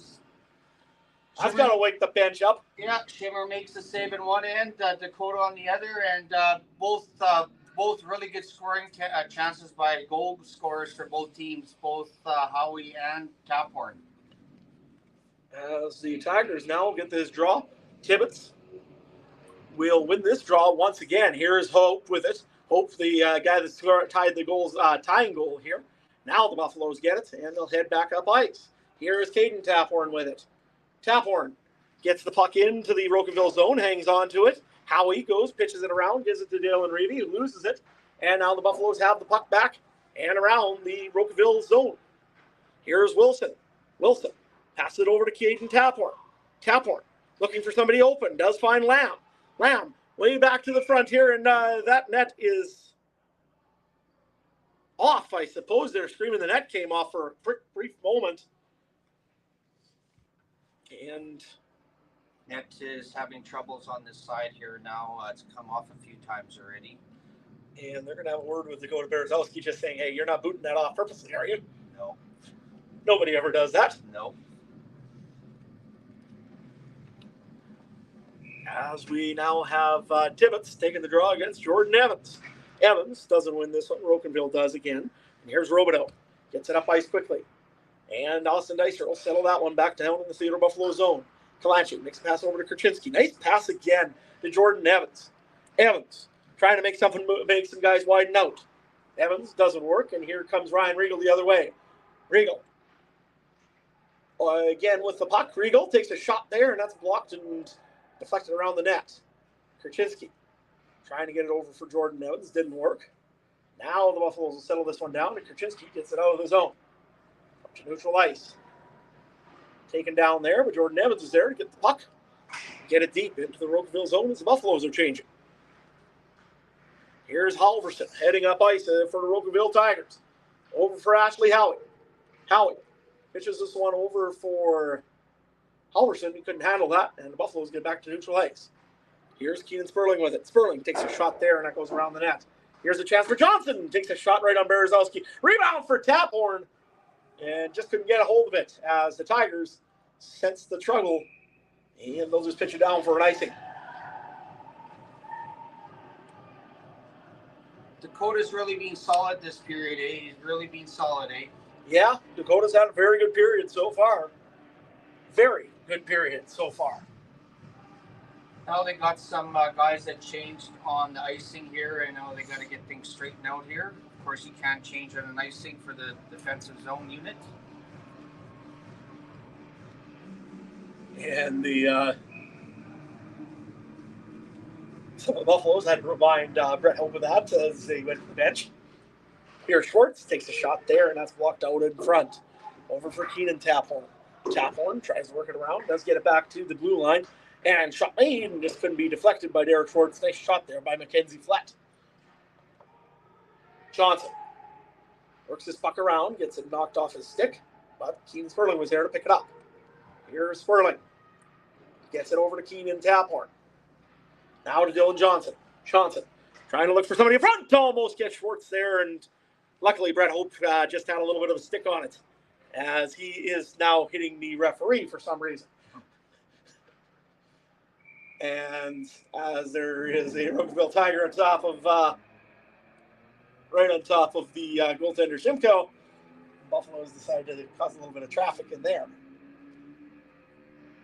I've got to wake the bench up. Yeah, Shimmer makes the save in one end, Dakota on the other, and both really good scoring chances by goal scorers for both teams, both Howie and Taphorn. As the Tigers now get this draw, Tibbetts will win this draw once again. Here's Hope with it. Hope, the guy that tied the goals, tying goal here. Now the Buffaloes get it, and they'll head back up ice. Here's Caden Taphorn with it. Taphorn gets the puck into the Rocanville zone, hangs on to it. Howie goes, pitches it around, gives it to Dylan Reevy, who loses it. And now the Buffaloes have the puck back and around the Rocanville zone. Here's Wilson. Wilson passes it over to Caden Taphorn. Taphorn looking for somebody open, does find Lamb. Lamb way back to the front here, and that net is off, I suppose. They're screaming the net came off for a brief moment. And net is having troubles on this side here now. It's come off a few times already. And they're going to have a word with Dakota Berezowski just saying, hey, you're not booting that off purposely, are you? No. Nobody ever does that. No. As we now have Tibbetts taking the draw against Jordan Evans. Evans doesn't win this one. Rocanville does again. And here's Robideau. Gets it up ice quickly. And Austin Dicer will settle that one back down in the Theodore Buffalo zone. Kalanchi makes a pass over to Kurchinski. Nice pass again to Jordan Evans. Evans trying to make some guys widen out. Evans doesn't work, and here comes Ryan Regal the other way. Regal. Again with the puck. Regal takes a shot there, and that's blocked and deflected around the net. Kurchinski trying to get it over for Jordan Evans. Didn't work. Now the Buffaloes will settle this one down, and Kurchinski gets it out of the zone. Up to neutral ice. Taken down there, but Jordan Evans is there to get the puck. Get it deep into the Rocanville zone as the Buffaloes are changing. Here's Halverson heading up ice for the Rocanville Tigers. Over for Ashley Howie. Howie pitches this one over for Halverson. He couldn't handle that, and the Buffaloes get back to neutral ice. Here's Keenan Sperling with it. Sperling takes a shot there, and that goes around the net. Here's a chance for Johnson. Takes a shot right on Berezowski. Rebound for Taphorn. And just couldn't get a hold of it as the Tigers sense the trouble. And they'll just pitch it down for an icing. Dakota's really been solid this period, eh? He's really been solid, eh? Yeah, Dakota's had a very good period so far. Very good period so far. Now they got some guys that changed on the icing here, and now they got to get things straightened out here. Of course, you can't change on an icing for the defensive zone unit. And the some of the Buffaloes had to remind Brett Hope of that as they went to the bench. Here, Schwartz takes a shot there, and that's blocked out in front. Over for Keenan Taphorn. Taphorn tries to work it around, does get it back to the blue line, and shot made, and just couldn't be deflected by Derek Schwartz. Nice shot there by Mackenzie Flett. Johnson works his puck around, gets it knocked off his stick, but Keenan Sperling was there to pick it up. Here's Sperling. Gets it over to Keenan Taphorn. Now to Dylan Johnson. Johnson trying to look for somebody in front. Almost gets Schwartz there, and luckily Brett Hope just had a little bit of a stick on it, as he is now hitting the referee for some reason. And as there is a Rocanville Tiger on top of, right on top of the goaltender Shimko, Buffalo's decided to cause a little bit of traffic in there.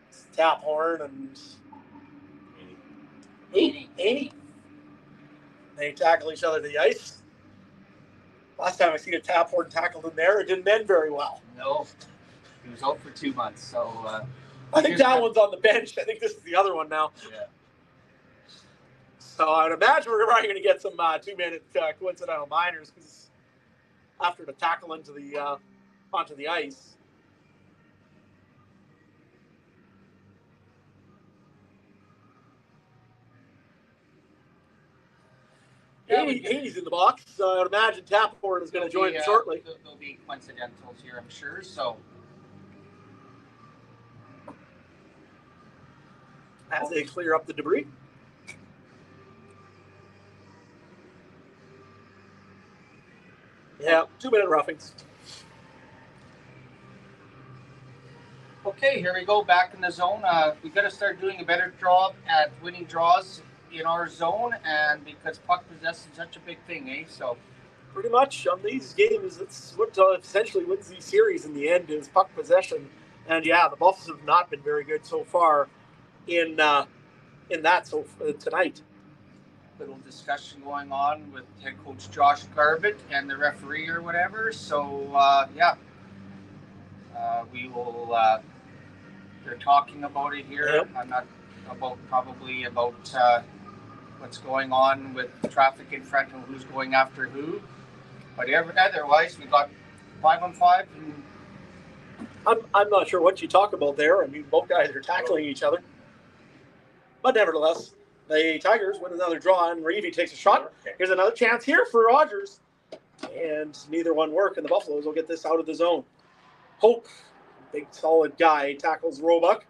It's Taphorn and 80. They tackle each other to the ice. Last time I seen a Taphorn tackled in there, it didn't end very well. No, he was out for 2 months. So I think that one's on the bench. I think this is the other one now. Yeah. So I'd imagine we're probably going to get some 2-minute coincidental minors, because after the tackle into the onto the ice. Haney's in the box, so I'd imagine Taphorn is going to join shortly. There'll be coincidentals here, I'm sure. So as they clear up the debris. Yeah, 2-minute roughings. okay, here we go, back in the zone. We got to start doing a better job at winning draws in our zone, and because puck possession is such a big thing, eh? So pretty much on these games, it's what essentially wins these series in the end is puck possession. And yeah, the Buffs have not been very good so far in that tonight. Little discussion going on with head coach Josh Garbett and the referee or whatever. So we will. They're talking about it here. Yep. I'm not probably about what's going on with traffic in front and who's going after who. But otherwise, we got 5-on-5. And I'm not sure what you talk about there. I mean, both guys are tackling each other. But nevertheless, the Tigers win another draw, and Reevy takes a shot. Here's another chance here for Rogers. And neither one work, and the Buffaloes will get this out of the zone. Hope, big solid guy, tackles Roebuck.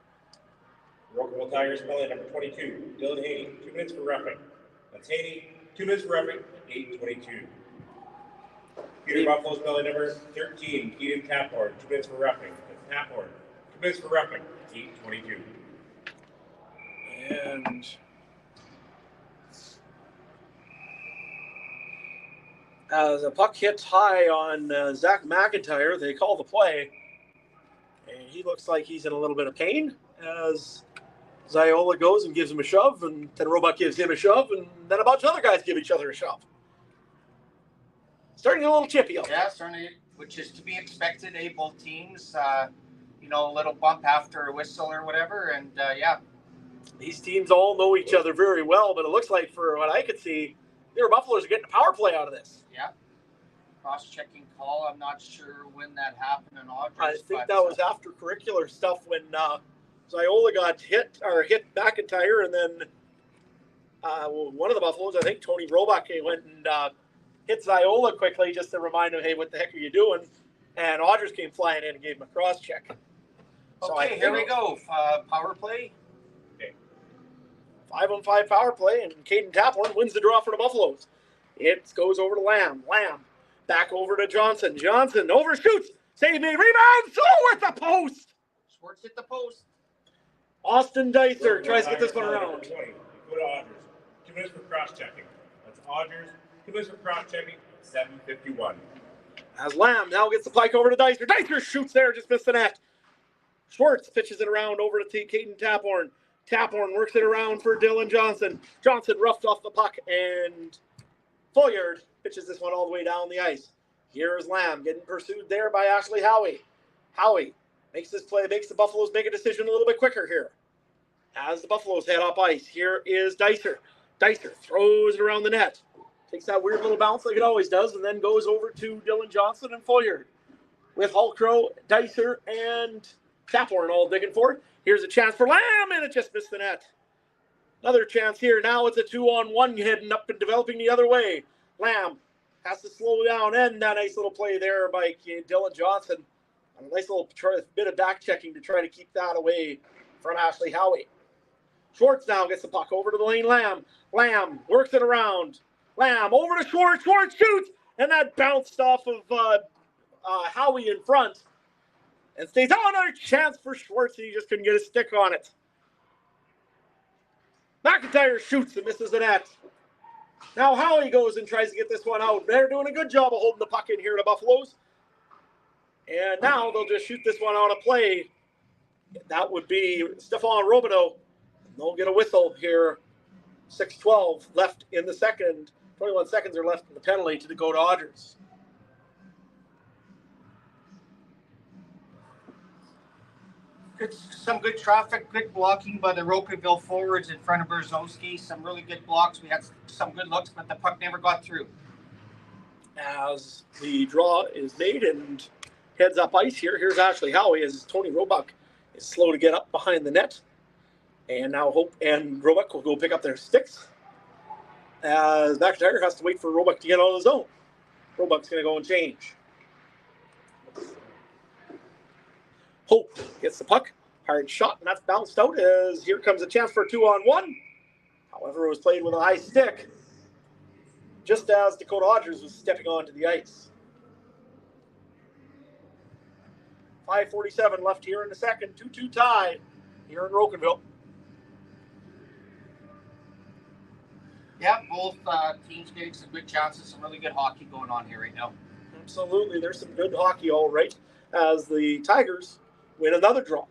Rocanville Tigers, penalty number 22, Dylan Haney, 2 minutes for roughing. That's Haney, 2 minutes for roughing, 8:22. Peter Buffalo's penalty number 13, Keaton Taphorn, 2 minutes for roughing. That's Taphorn, 2 minutes for roughing, 8:22. And as a puck hits high on Zach McIntyre, they call the play. And he looks like he's in a little bit of pain as Ziola goes and gives him a shove, and then Roebuck gives him a shove, and then a bunch of other guys give each other a shove. Starting a little chippy up. Yeah, certainly, which is to be expected. Both teams, a little bump after a whistle or whatever, and These teams all know each other very well, but it looks like, for what I could see, the Buffaloes are getting a power play out of this. Yeah. Cross-checking call. I'm not sure when that happened in August. I think that was after curricular stuff when Ziola got hit McIntyre, and then one of the Buffaloes, I think Tony Roebuck, went and hit Ziola quickly just to remind him, hey, what the heck are you doing? And Rogers came flying in and gave him a cross-check. Okay, here we go. Power play. 5-on-5 power play, and Caden Taphorn wins the draw for the Buffaloes. It goes over to Lamb. Lamb back over to Johnson. Johnson overshoots. Save me. Rebound. Throw at the post. Schwartz hit the post. Austin Dicer tries to get this one around. 20. Go to Odgers. 2 minutes for cross-checking. That's Odgers. English for cross-checking, 7:51. As Lamb now gets the puck over to Dicer. Dicer shoots there, just missed the net. Schwartz pitches it around over to Caden Taphorn. Taphorn works it around for Dylan Johnson. Johnson roughed off the puck, and Folliard pitches this one all the way down the ice. Here's Lamb getting pursued there by Ashley Howie. Howie makes this play, makes the Buffaloes make a decision a little bit quicker here. As the Buffaloes head up ice, here is Dicer. Dicer throws it around the net. Takes that weird little bounce like it always does, and then goes over to Dylan Johnson and Folliard. With Hulkrow, Dicer, and Taphorn all digging for it. Here's a chance for Lamb, and it just missed the net. Another chance here. Now it's a 2-on-1 heading up and developing the other way. Lamb has to slow down, and that nice little play there by Dylan Johnson. And a nice little bit of back checking to try to keep that away from Ashley Howie. Schwartz now gets the puck over to the lane. Lamb Lamb works it around. Lamb over to Schwartz. Schwartz shoots, and that bounced off of Howie in front. And stays on. Another chance for Schwartz, and he just couldn't get his stick on it. McIntyre shoots and misses the net. Now Howie goes and tries to get this one out. They're doing a good job of holding the puck in here, the Buffaloes. And now they'll just shoot this one out of play. That would be Stefan Robideau. They'll get a whistle here. 6:12 left in the second. 21 seconds are left in the penalty to the Go Dodgers. Some good traffic, good blocking by the Rocanville forwards in front of Berzowski. Some really good blocks. We had some good looks, but the puck never got through. As the draw is made and heads up ice here, here's Ashley Howie as Tony Roebuck is slow to get up behind the net. And now Hope and Roebuck will go pick up their sticks. As McIntyre has to wait for Roebuck to get out of the zone. Roebuck's going to go and change. Hope gets the puck. Hard shot, and that's bounced out as here comes a chance for a 2-on-1. However, it was played with a high stick just as Dakota Dodgers was stepping onto the ice. 5:47 left here in the second. 2-2 tie here in Rocanville. Yeah, both teams getting some good chances, some really good hockey going on here right now. Absolutely, there's some good hockey all right as the Tigers win another draw.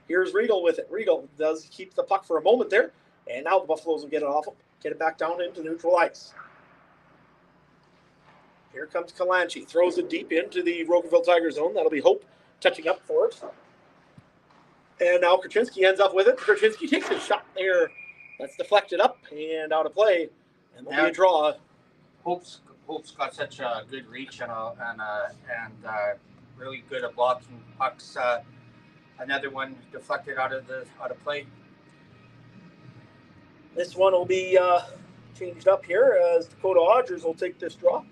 Here's Regal with it. Regal does keep the puck for a moment there, and now the Buffaloes will get it off him, get it back down into neutral ice. Here comes Kalanchi, throws it deep into the Rocanville Tiger zone. That'll be Hope touching up for it. And now Kraczynski ends up with it. Kraczynski takes a shot there. That's deflected up and out of play, and there'll be a draw. Hope's got such a good reach and really good at blocking pucks. Another one deflected out of play. This one will be changed up here as Dakota Dodgers will take this draw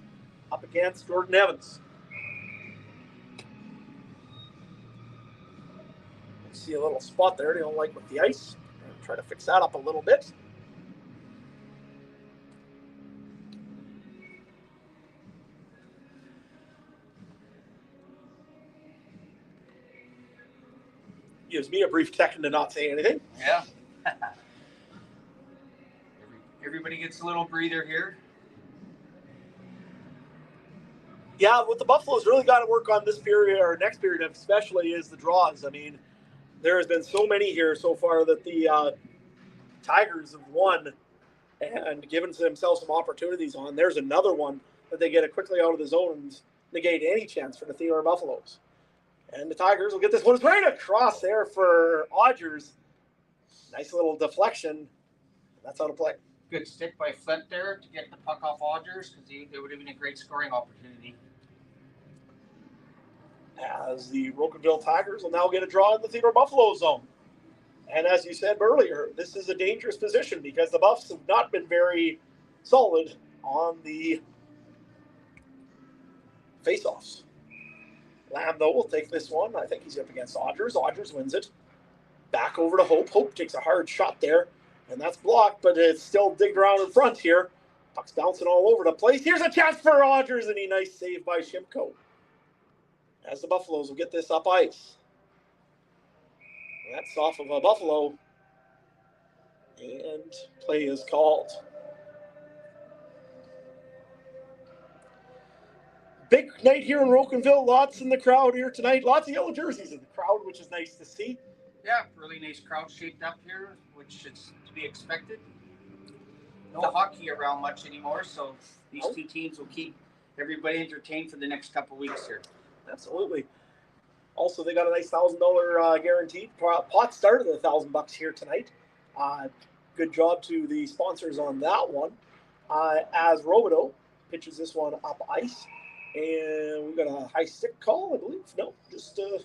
up against Jordan Evans. See a little spot there they don't like with the ice. Try to fix that up a little bit. Gives me a brief second to not say anything. Yeah. Everybody gets a little breather here. Yeah, what the Buffaloes really got to work on this period or next period especially is the draws. I mean, there has been so many here so far that the Tigers have won and given themselves some opportunities on. There's another one that they get it quickly out of the zone and negate any chance for the Theodore Buffalos. And the Tigers will get this one. It's right across there for Dodgers. Nice little deflection. That's out of play. Good stick by Flint there to get the puck off Dodgers because they would have been a great scoring opportunity. As the Rocanville Tigers will now get a draw in the Theodore Buffalo zone. And as you said earlier, this is a dangerous position because the Buffs have not been very solid on the faceoffs. Lamb, though, will take this one. I think he's up against Dodgers. Dodgers wins it. Back over to Hope. Hope takes a hard shot there, and that's blocked, but it's still digged around in front here. Puck's bouncing all over the place. Here's a chance for Dodgers, and a nice save by Shimko. As the Buffaloes will get this up ice. That's off of a Buffalo. And play is called. Big night here in Rocanville. Lots in the crowd here tonight. Lots of yellow jerseys in the crowd, which is nice to see. Yeah, really nice crowd shaped up here, which is to be expected. No hockey around much anymore, so these two teams will keep everybody entertained for the next couple weeks here. Absolutely. Also, they got a nice $1,000 guaranteed. Pot started at $1,000 here tonight. Good job to the sponsors on that one. As Robideau pitches this one up ice. And we got a high stick call, I believe. No, just not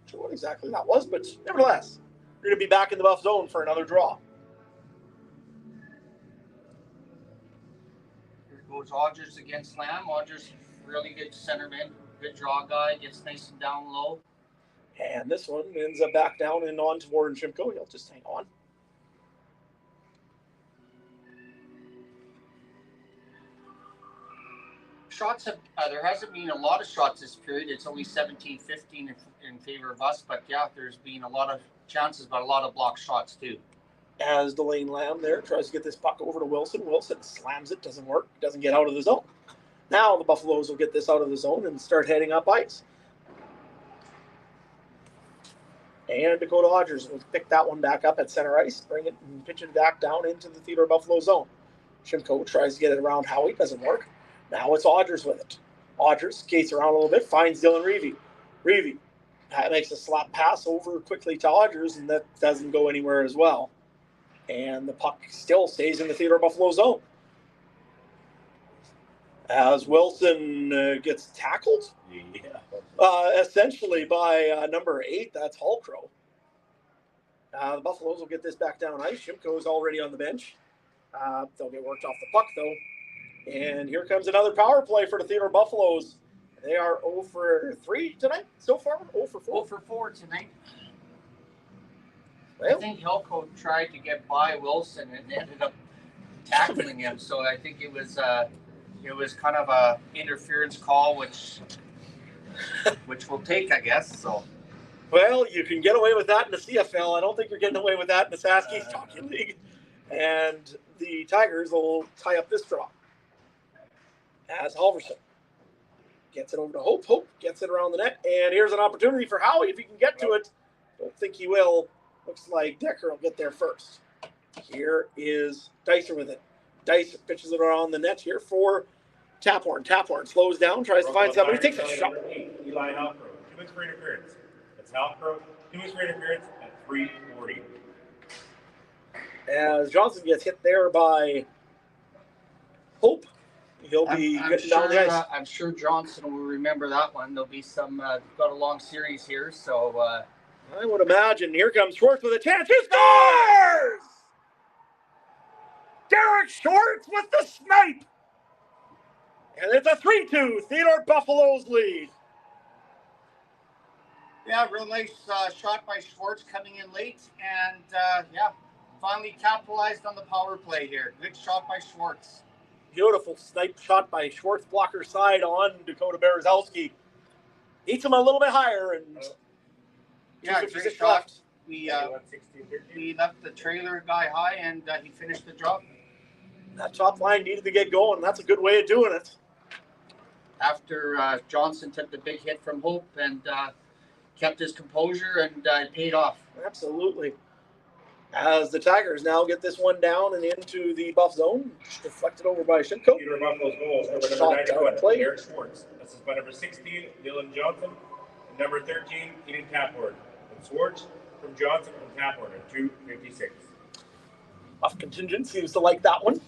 sure what exactly that was, but nevertheless, we're going to be back in the buff zone for another draw. Here goes Odgers against Lamb. Odgers, really good centerman, good draw guy, gets nice and down low. And this one ends up back down and on toward Shimko. He'll just hang on. Shots have, there hasn't been a lot of shots this period. It's only 17-15 in favor of us, but yeah, there's been a lot of chances, but a lot of blocked shots too. As Delane Lamb there tries to get this puck over to Wilson. Wilson slams it, doesn't work, doesn't get out of the zone. Now the Buffaloes will get this out of the zone and start heading up ice. And Dakota Odgers will pick that one back up at center ice, bring it and pitch it back down into the Theodore Buffalo zone. Shimko tries to get it around Howie, doesn't work. Now it's Odgers with it. Odgers skates around a little bit, finds Dylan Reevy. Reevy makes a slap pass over quickly to Odgers, and that doesn't go anywhere as well. And the puck still stays in the Theodore Buffalo zone. As Wilson gets tackled, essentially by number 8, that's Hallcrow. The Buffaloes will get this back down ice. Shimko is already on the bench. They'll get worked off the puck, though. And here comes another power play for the Theodore Buffaloes. They are 0 for 3 tonight so far. 0 for 4. 0 for 4 tonight. Well, I think Helco tried to get by Wilson and ended up tackling him. So I think it was kind of a interference call, which we'll take, I guess. So. Well, you can get away with that in the CFL. I don't think you're getting away with that in the Sask East Hockey League. And the Tigers will tie up this draw. As Halverson gets it over to Hope. Hope gets it around the net. And here's an opportunity for Howie if he can get to it. Don't think he will. Looks like Decker will get there first. Here is Dicer with it. Dicer pitches it around the net here for Taphorn. Taphorn slows down, tries to find somebody, takes a shot. Eli Halcrow, 2 minutes for interference. That's Halcrow, 2 minutes for interference at 3:40. As Johnson gets hit there by Hope. He'll be getting down the ice. I'm sure Johnson will remember that one. There'll be some, got a long series here, so. I would imagine. Here comes Schwartz with a chance. He scores! Derek Schwartz with the snipe! And it's a 3-2. Theodore Buffaloes lead. Yeah, real nice shot by Schwartz coming in late. And, finally capitalized on the power play here. Good shot by Schwartz. Beautiful snipe shot by Schwartz, blocker side on Dakota Berezowski. Eats him a little bit higher. And great shot. We left the trailer guy high, and he finished the job. That top line needed to get going. That's a good way of doing it. After Johnson took the big hit from Hope and kept his composure, and it paid off. Absolutely. As the Tigers now get this one down and into the buff zone, deflected over by Shimko. Theodore Buffalo's goals are number 91, Derek Schwartz. This is by number 16, Dylan Johnson. And number 13, Eden Taphorn. And Schwartz from Johnson from Taphorn at 2:56. Buff contingent seems to like that one.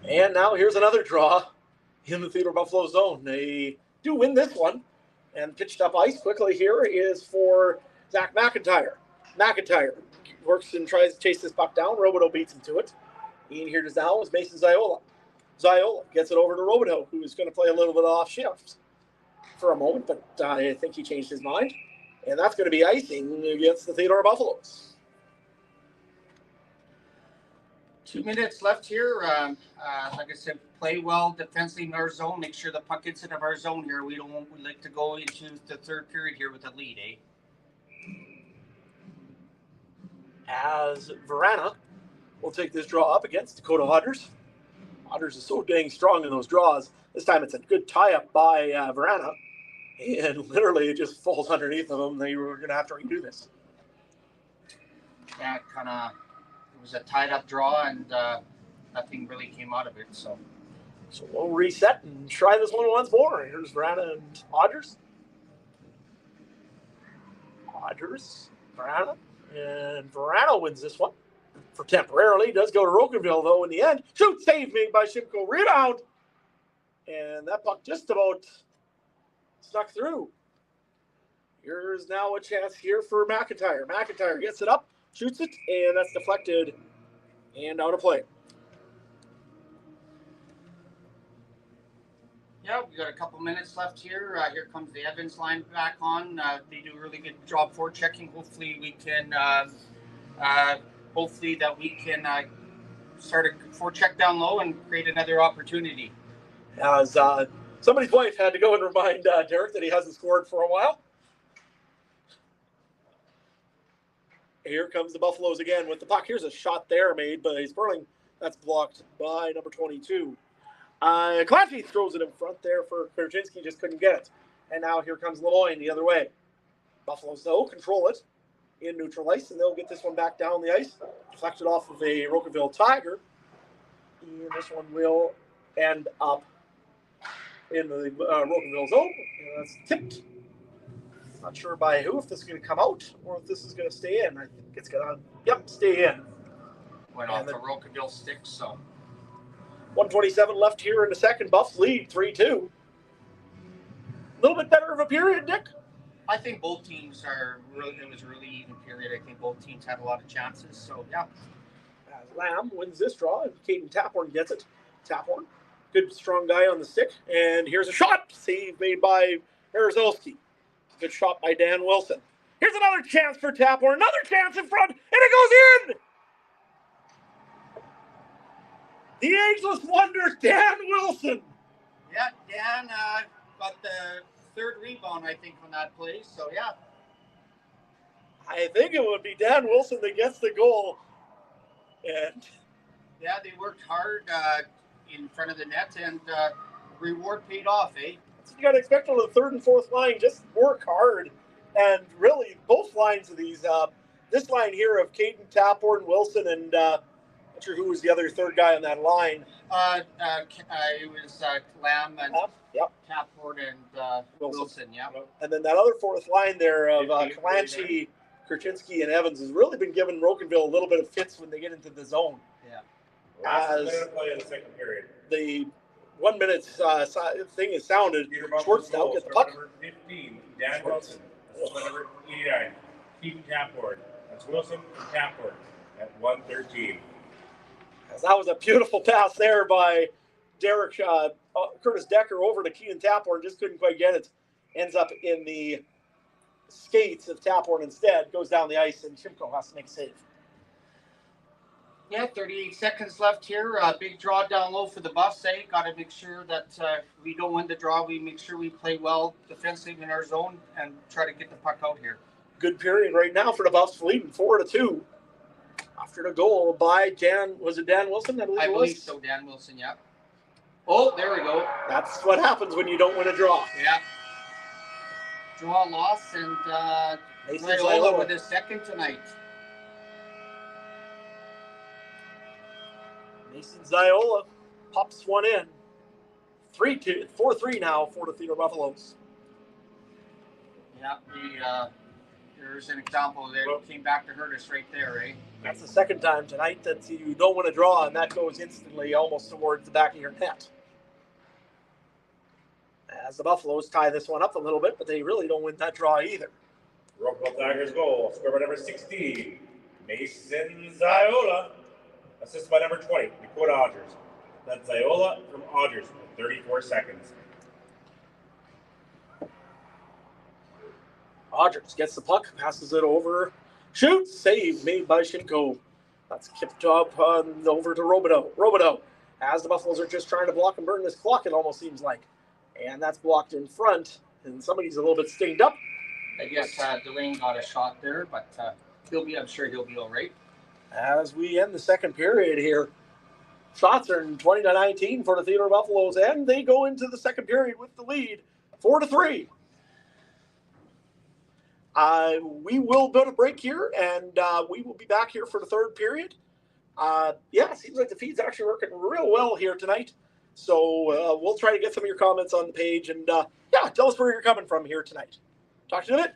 And now here's another draw in the Theodore Buffalo zone. They do win this one. And pitched up ice quickly here is for Zach McIntyre. McIntyre works and tries to chase this puck down. Robideau beats him to it. In here now is Mason Ziola. Ziola gets it over to Robideau, who is going to play a little bit off shift for a moment, but I think he changed his mind. And that's going to be icing against the Theodore Buffaloes. 2 minutes left here. Like I said, play well defensively in our zone. Make sure the puck gets into our zone here. We like to go into the third period here with a lead, eh? As Verana will take this draw up against Dakota Hudders. Otters is so dang strong in those draws. This time it's a good tie-up by Verana. And literally it just falls underneath of them. They were going to have to redo this. Yeah, it was a tied-up draw, and nothing really came out of it. So we'll reset and try this one once more. Here's Verana and Odgers. Verana. And Verana wins this one for temporarily. Does go to Rocanville, though, in the end. Shoot, save made by Shimko. Rebound. And that puck just about snuck through. Here's now a chance here for McIntyre. McIntyre gets it up, shoots it, and that's deflected and out of play. Yeah, we got a couple minutes left here. Here comes the Evans line back on. They do a really good job for checking. Hopefully we can start a forecheck down low and create another opportunity. As somebody's wife had to go and remind Derek that he hasn't scored for a while. Here comes the Buffalos again with the puck. Here's a shot there made by Sperling. That's blocked by number 22. Clancy throws it in front there for Kurczynski, just couldn't get it. And now here comes Lemoyne the other way. Buffalos, though, control it in neutral ice, and they'll get this one back down the ice. Deflected off of a Rocanville Tiger. And this one will end up in the Rocanville zone. And that's tipped. Not sure by who, if this is going to come out or if this is going to stay in. I think it's going to, stay in. Went off the Rocanville stick, so. 1:27 left here in the second. Buffs lead 3-2. A little bit better of a period, Dick. I think both teams it was a really even period. I think both teams had a lot of chances, so yeah. As Lamb wins this draw, and Caden Taphorn gets it. Taphorn, good strong guy on the stick. And here's a shot. Save made by Berezowski. Good shot by Dan Wilson. Here's another chance for Taphorn. Another chance in front, and it goes in! The ageless wonder, Dan Wilson. Yeah, Dan got the third rebound, I think, on that play. So, yeah. I think it would be Dan Wilson that gets the goal. And yeah, they worked hard in front of the net, and reward paid off, eh? That's what you got to expect on the third and fourth line. Just work hard. And really, both lines of these, this line here of Caden Taphorn, Wilson, and not sure who was the other third guy on that line. It was Lamb and Taphorn and Wilson, yeah. And then that other fourth line there of Kalanchi, Kurczynski, and Evans has really been giving Rocanville a little bit of fits when they get into the zone. Yeah. Last minute play in the second period. The 1 minute thing is sounded. Schwartz now gets the puck. Number 15, Dan Wilson. That's number 89, Keaton Taphorn. That's Wilson and Taphorn at 1:13. That was a beautiful pass there by Derek Curtis Decker over to Keaton Taphorn. Just couldn't quite get it. Ends up in the skates of Taphorn instead. Goes down the ice, and Shimko has to make a save. Yeah, 38 seconds left here. Big draw down low for the Buffs. Got to make sure that we don't win the draw. We make sure we play well defensively in our zone and try to get the puck out here. Good period right now for the Buffs, leading 4-2. After the goal by Dan Wilson? I believe so, Dan Wilson, yeah. Oh, there we go. That's what happens when you don't win a draw. Yeah. Draw loss, and Ziola with his second tonight. Mason Ziola pops one in. 4-3 now for the Theodore Buffalos. Yeah, there's an example that came back to hurt us right there, eh? That's the second time tonight that you don't win a draw, and that goes instantly almost towards the back of your net. As the Buffalos tie this one up a little bit, but they really don't win that draw either. Rocanville Tigers goal, scored by number 16, Mason Ziola. Assisted by number 20, Dakota Odgers. That's Ziola from Odgers with 34 seconds. Odgers gets the puck, passes it over, shoots, save made by Shimko. That's kicked up over to Robideau. Robideau, as the Buffalos are just trying to block and burn this clock, it almost seems like. And that's blocked in front, and somebody's a little bit stinged up. I guess Delane got a shot there, but I'm sure he'll be all right. As we end the second period here, Shots are 20-19 for the Theodore Buffalos, and they go into the second period with the lead, 4-3. We will go to break here, and we will be back here for the third period. It seems like the feed's actually working real well here tonight. So we'll try to get some of your comments on the page, and tell us where you're coming from here tonight. Talk to you in a bit.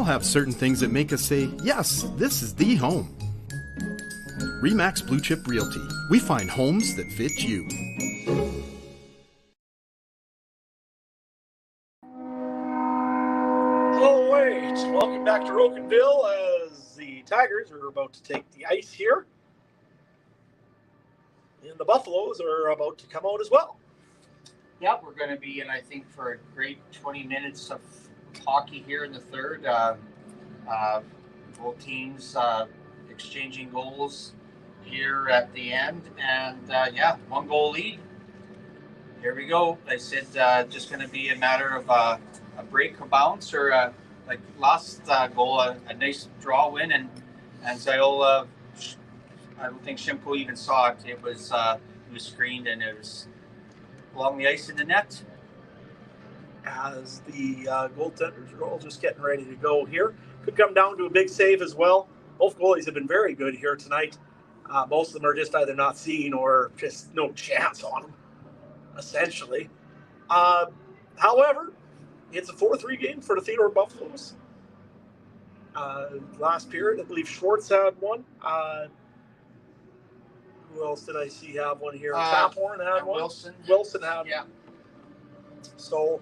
all have certain things that make us say, yes, this is the home. RE/MAX Blue Chip Realty. We find homes that fit you. All right, welcome back to Rocanville as the Tigers are about to take the ice here. And the Buffalos are about to come out as well. Yeah, we're going to be in, I think, for a great 20 minutes of hockey here in the third. Both teams exchanging goals here at the end. And, 1-goal lead. Here we go. I said just going to be a matter of a break, a bounce, or like last goal, a nice draw win. And so I don't think Shimko even saw it. It was screened, and it was along the ice in the net. As the goaltenders are all just getting ready to go here. Could come down to a big save as well. Both goalies have been very good here tonight. Most of them are just either not seen or just no chance on them, essentially. However, it's a 4-3 game for the Theodore Buffalos. Last period, I believe Schwartz had one. Who else did I see have one here? Taphorn had one. Wilson had one. So,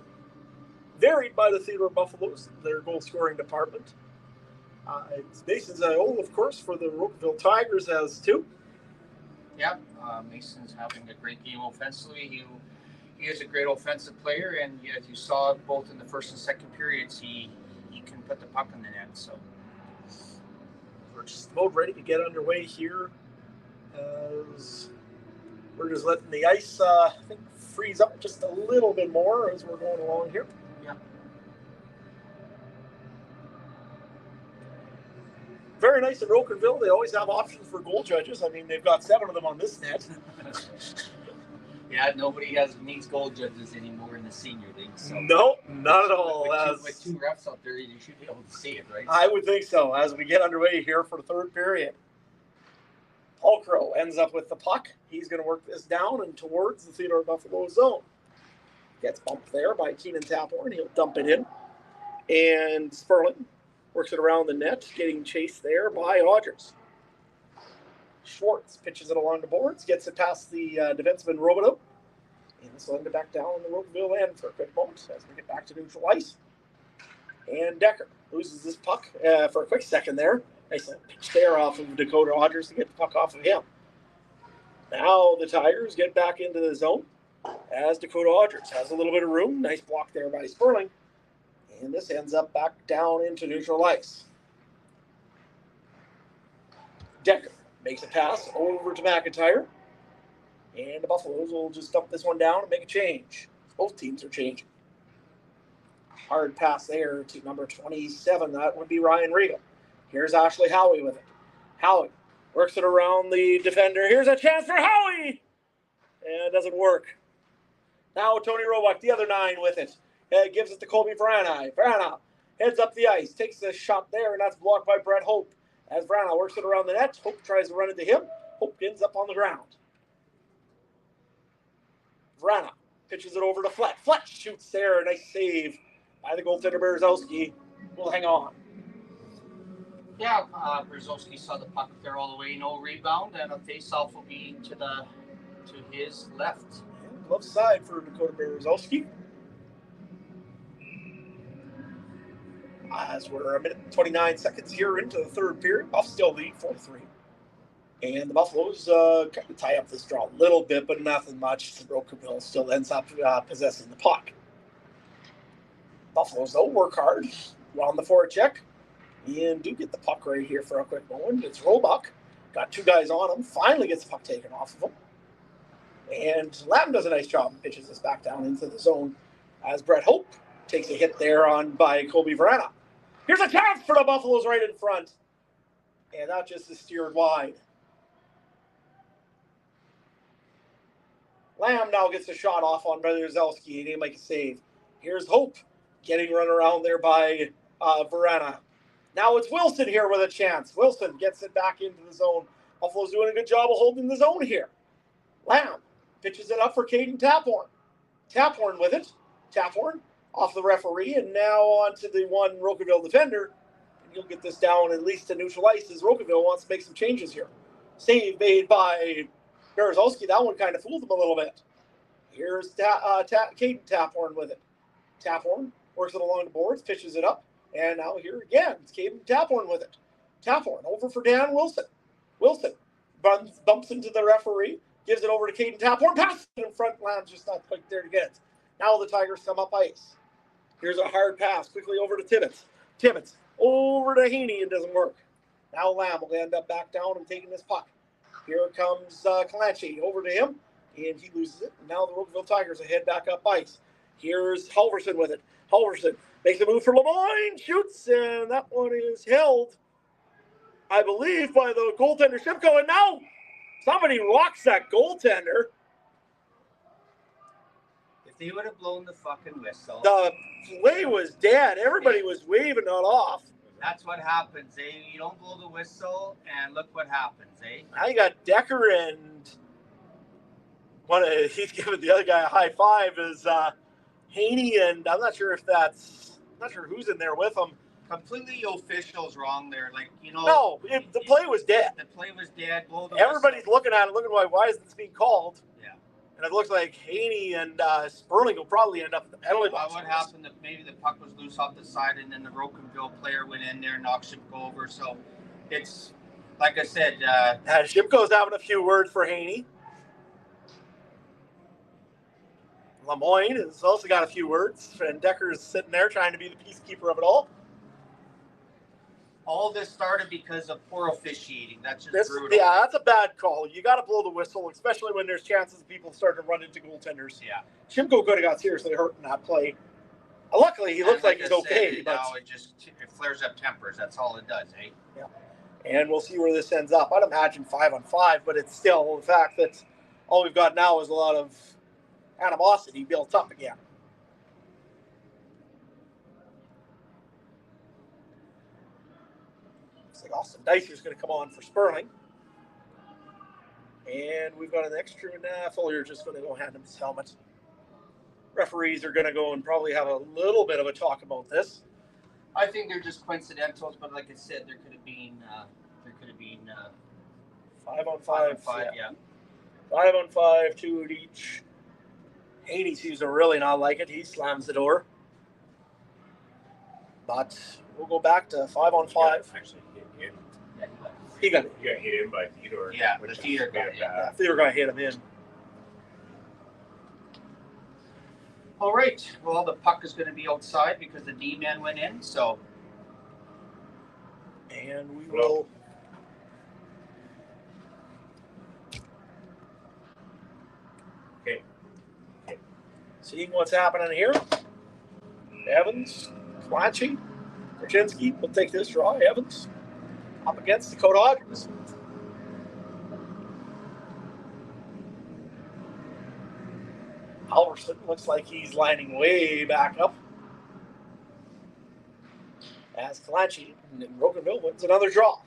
varied by the Theodore Buffalos, their goal-scoring department. It's Mason Zayol, of course, for the Rocanville Tigers has two. Yeah, Mason's having a great game offensively. He is a great offensive player, and as you saw both in the first and second periods, he can put the puck in the net. So we're just about ready to get underway here. As we're just letting the ice, I think, freeze up just a little bit more as we're going along here. Yeah. Very nice at Rocanville. They always have options for goal judges. I mean, they've got 7 of them on this net. Yeah, nobody needs goal judges anymore in the senior league. So no, not at all. With two refs out there, you should be able to see it, right? I would think so. As we get underway here for the third period. Paul Crow ends up with the puck. He's going to work this down and towards the Theodore Buffalo zone. Gets bumped there by Keenan Taphorn. He'll dump it in. And Sperling works it around the net, getting chased there by Odgers. Schwartz pitches it along the boards, gets it past the defenseman Robidoux. And this will end it back down in the Rocanville end for a quick moment as we get back to neutral ice. And Decker loses this puck for a quick second there. Nice pitch there off of Dakota Odgers to get the puck off of him. Now the Tigers get back into the zone as Dakota Odgers has a little bit of room. Nice block there by Sperling. And this ends up back down into neutral ice. Decker makes a pass over to McIntyre. And the Buffaloes will just dump this one down and make a change. Both teams are changing. Hard pass there to number 27. That would be Ryan Regal. Here's Ashley Howie with it. Howie works it around the defender. Here's a chance for Howie. And it doesn't work. Now Tony Roebuck, the other 9 with it. Gives it to Colby Vrana. Vrana heads up the ice. Takes the shot there, and that's blocked by Brett Hope. As Vrana works it around the net, Hope tries to run into him. Hope ends up on the ground. Vrana pitches it over to Flett. Flett shoots there. Nice save by the goaltender Berezowski. Will hang on. Yeah, Berezowski saw the puck there all the way, no rebound, and a face-off will be to his left. And left side for Dakota Berezowski. As we're a minute and 29 seconds here into the third period, Buff still lead 4-3. And the Buffaloes kind of tie up this draw a little bit, but nothing much. Rocanville still ends up possessing the puck. Buffaloes, though, work hard on the forward check. And do get the puck right here for a quick moment. It's Roebuck. Got 2 guys on him. Finally gets the puck taken off of him. And Lamb does a nice job and pitches this back down into the zone as Brett Hope takes a hit there by Colby Vrana. Here's a chance for the Buffaloes right in front. And that just is steered wide. Lamb now gets a shot off on Berezowski, and he makes a save. Here's Hope getting run around there by Vrana. Now it's Wilson here with a chance. Wilson gets it back into the zone. Buffalo's doing a good job of holding the zone here. Lamb pitches it up for Caden Taphorn. Taphorn with it. Taphorn off the referee, and now on to the one Rocanville defender. He'll get this down at least to neutral ice as Rocanville wants to make some changes here. Save made by Berezowski. That one kind of fooled him a little bit. Here's Caden Taphorn with it. Taphorn works it along the boards, pitches it up. And now here again, it's Caden Taphorn with it. Taphorn over for Dan Wilson. Wilson bumps into the referee, gives it over to Caden Taphorn, passes it in front, lands just not quite there to get it. Now the Tigers come up ice. Here's a hard pass quickly over to Tibbetts. Tibbetts over to Haney, it doesn't work. Now Lamb will end up back down and taking this puck. Here comes Kalanchi over to him, and he loses it. And now the Rocanville Tigers head back up ice. Here's Halverson with it. Halverson makes a move for Lemoyne, shoots, and that one is held, I believe, by the goaltender Shipko. And now somebody rocks that goaltender. If they would have blown the fucking whistle. The play was dead. Everybody was waving it off. That's what happens, eh? You don't blow the whistle, and look what happens, eh? Now you got Decker and he's giving the other guy a high five is Haney, and I'm not sure who's in there with him. Completely officials wrong there. Like, you know. No, the play was dead. The play was dead. Everybody's looking at it, looking why isn't this being called? Yeah. And it looks like Haney and Sperling will probably end up in the penalty box. What happened? That maybe the puck was loose off the side, and then the Rocanville player went in there and knocked Shipko over. So it's like I said. Shipko's having a few words for Haney. Lemoyne has also got a few words, and Decker's sitting there trying to be the peacekeeper of it all. All this started because of poor officiating. That's just brutal. Yeah, that's a bad call. You got to blow the whistle, especially when there's chances of people starting to run into goaltenders. Yeah. Shimko could have got seriously hurt in that play. Luckily, he looks like he's okay. But now it flares up tempers. That's all it does, eh? Yeah. And we'll see where this ends up. I'd imagine 5-on-5, but it's still the fact that all we've got now is a lot of animosity built up again. Looks like Austin Deiser's going to come on for Sperling. And we've got an extra, Fuller just going to go hand him his helmet. Referees are going to go and probably have a little bit of a talk about this. I think they're just coincidentals, but like I said, there could have been 5-on-5. Yeah. 5-on-5, 2 at each. Haney seems to really not like it. He slams the door. But we'll go back to 5-on-5. Actually, hit. He got it. You got hit in by Theodore. Yeah, the Theodore guy. Yeah, Theodore guy hit him in. All right. Well, the puck is going to be outside because the D-man went in. So. And we will. Okay. Seeing what's happening here. Evans, Clancy, Krasinski will take this draw. Evans up against the Dodgers. Halverson looks like he's lining way back up. As Kalanchi and Rocanville wins another draw.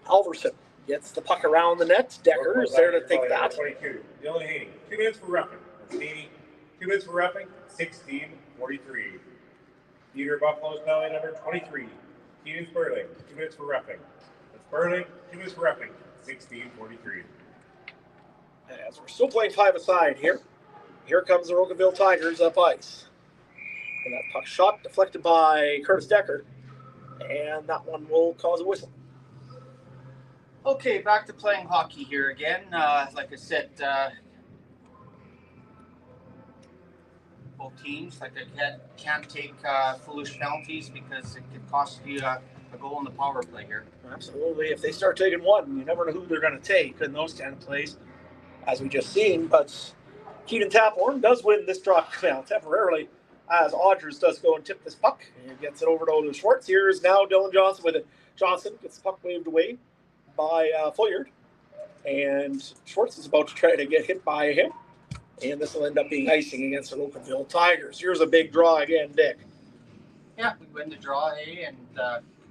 Halverson gets the puck around the net. Decker is there to take that. 22. Dylan Haney. 2 minutes for roughing. That's Haney. 2 minutes for roughing. 16:43. Theodore Buffalos penalty number 23. Keaton Sperling. 2 minutes for roughing. That's Sperling. 2 minutes for roughing. 16:43. As we're still playing 5-a-side here. Here comes the Rocanville Tigers up ice. And that puck shot deflected by Curtis Decker. And that one will cause a whistle. Okay, back to playing hockey here again. Like I said, both teams, like I can't take foolish penalties because it could cost you a goal in the power play here. Absolutely. If they start taking one, you never know who they're going to take in those kind of plays, as we just seen. But Keaton Taphorn does win this draw temporarily, as Audrey does go and tip this puck and gets it over to Schwartz. Here's now Dylan Johnson with it. Johnson gets the puck waved away by Fulliard, and Schwartz is about to try to get hit by him, and this will end up being icing against the Rocanville Tigers. Here's a big draw again, Dick. Yeah, we win the draw, and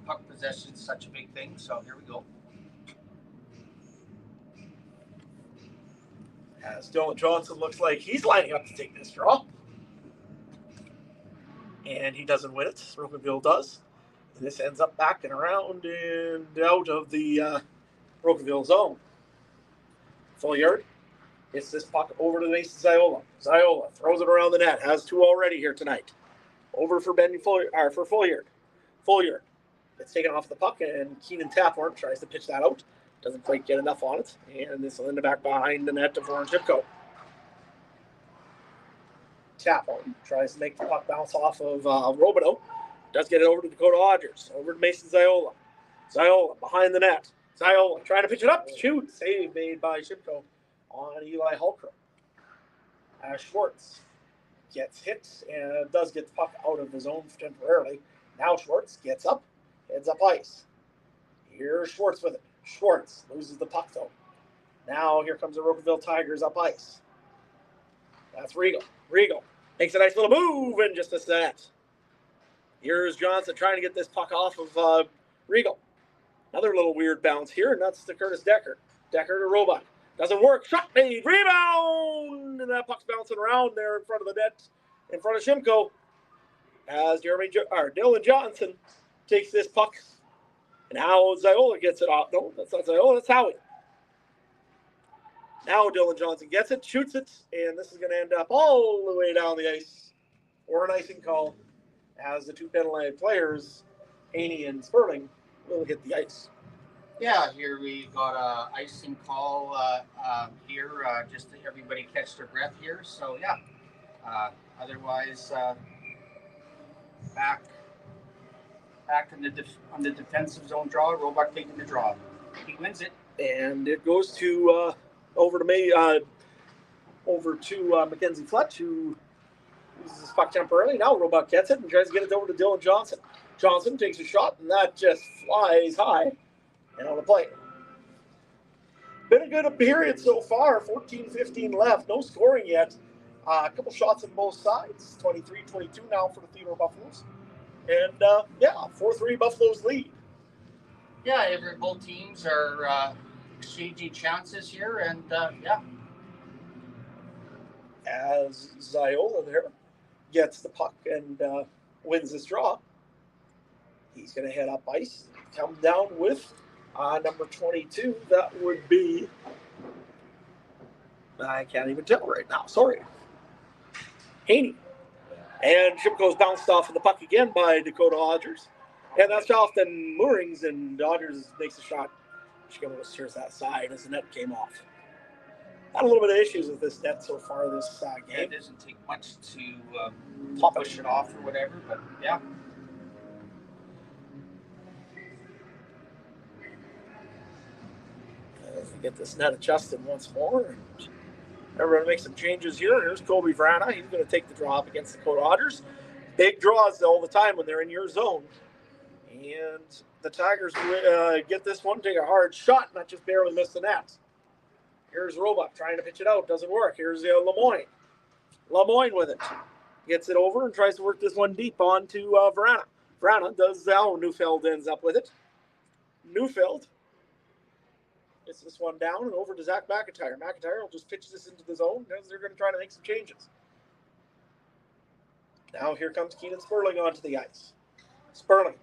puck possession is such a big thing, so here we go. As Dylan Johnson looks like he's lining up to take this draw. And he doesn't win it. Rocanville does. And this ends up back and around and out of the Rocanville zone. Full yard. It's this puck over to Mason Ziola. Ziola throws it around the net. Has 2 already here tonight. Over for Full yard. Full yard. It's taken off the puck, and Keenan Taphorn tries to pitch that out. Doesn't quite get enough on it. And this will end back behind the net of Warren Shipko. Taphorn tries to make the puck bounce off of Robideau. Does get it over to Dakota Hodgers. Over to Mason Ziola. Ziola behind the net. Ziola trying to pitch it up. Shoot. Save made by Shipko on Eli Hulkrow. Schwartz gets hit and does get the puck out of the zone temporarily. Now Schwartz gets up, heads up ice. Here's Schwartz with it. Schwartz loses the puck though. Now here comes the Rocanville Tigers up ice. That's Regal. Regal makes a nice little move and just misses the net. Here's Johnson trying to get this puck off of Regal. Another little weird bounce here, and that's to Curtis Decker. Decker to Roebuck. Doesn't work. Shot made. Rebound! And that puck's bouncing around there in front of the net, in front of Shimko. As Dylan Johnson takes this puck. And now Ziola gets it off. No, that's not Ziola. That's Howie. Now Dylan Johnson gets it, shoots it, and this is going to end up all the way down the ice. Or an icing call as the 2 penalty players, Haney and Sperling, will hit the ice. Yeah, here we got a icing call here, just to everybody catch their breath here. So yeah, otherwise back on the defensive zone draw. Roebuck taking the draw. He wins it, and it goes to over to Mackenzie Fletch, who uses this puck temporarily. Now Roebuck gets it and tries to get it over to Dylan Johnson. Johnson takes a shot, and that just flies high. And on the plate. Been a good period so far. 14-15 left. No scoring yet. A couple shots on both sides. 23-22 now for the Theodore Buffalos. And, 4-3 Buffaloes lead. Yeah, both teams are exchanging chances here. And, As Ziola there gets the puck and wins this draw, he's going to head up ice. Come down with... number 22, that would be, I can't even tell right now, sorry. Haney. And Shipko's bounced off of the puck again by Dakota Hodgers. And that's off the moorings, and Hodgers makes a shot. She almost steers that side as the net came off. Had a little bit of issues with this net so far this game. It doesn't take much to push it off or whatever, but yeah. Get this net adjusted once more. And everyone makes some changes here. Here's Kobe Vrana. He's going to take the draw up against the Dakota Hodgers. Big draws all the time when they're in your zone. And the Tigers get this one, take a hard shot, not just barely miss the net. Here's Roebuck trying to pitch it out. Doesn't work. Here's Lemoyne. Lemoyne with it. Gets it over and tries to work this one deep onto Vrana. Vrana does now. Neufeld ends up with it. Neufeld gets this one down and over to Zach McIntyre. McIntyre will just pitch this into the zone as they're going to try to make some changes. Now here comes Keenan Sperling onto the ice. Sperling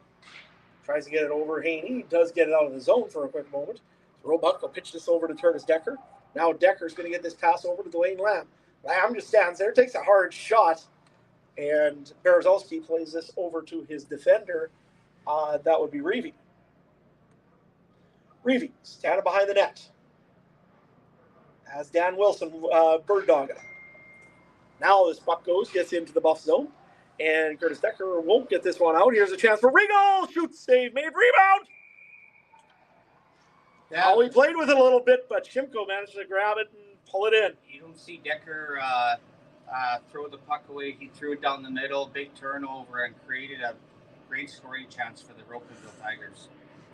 tries to get it over Haney. He does get it out of the zone for a quick moment. Roebuck will pitch this over to Curtis Decker. Now Decker's going to get this pass over to Dwayne Lamb. Lamb just stands there, takes a hard shot, and Berezowski plays this over to his defender. That would be Reevy. Reevy standing behind the net as Dan Wilson bird dogging it. Now this puck gets into the buff zone, and Curtis Decker won't get this one out. Here's a chance for Regal. Shoots, save, made, rebound. Yeah. He played with it a little bit, but Shimko managed to grab it and pull it in. You don't see Decker throw the puck away. He threw it down the middle, big turnover, and created a great scoring chance for the Rocanville Tigers.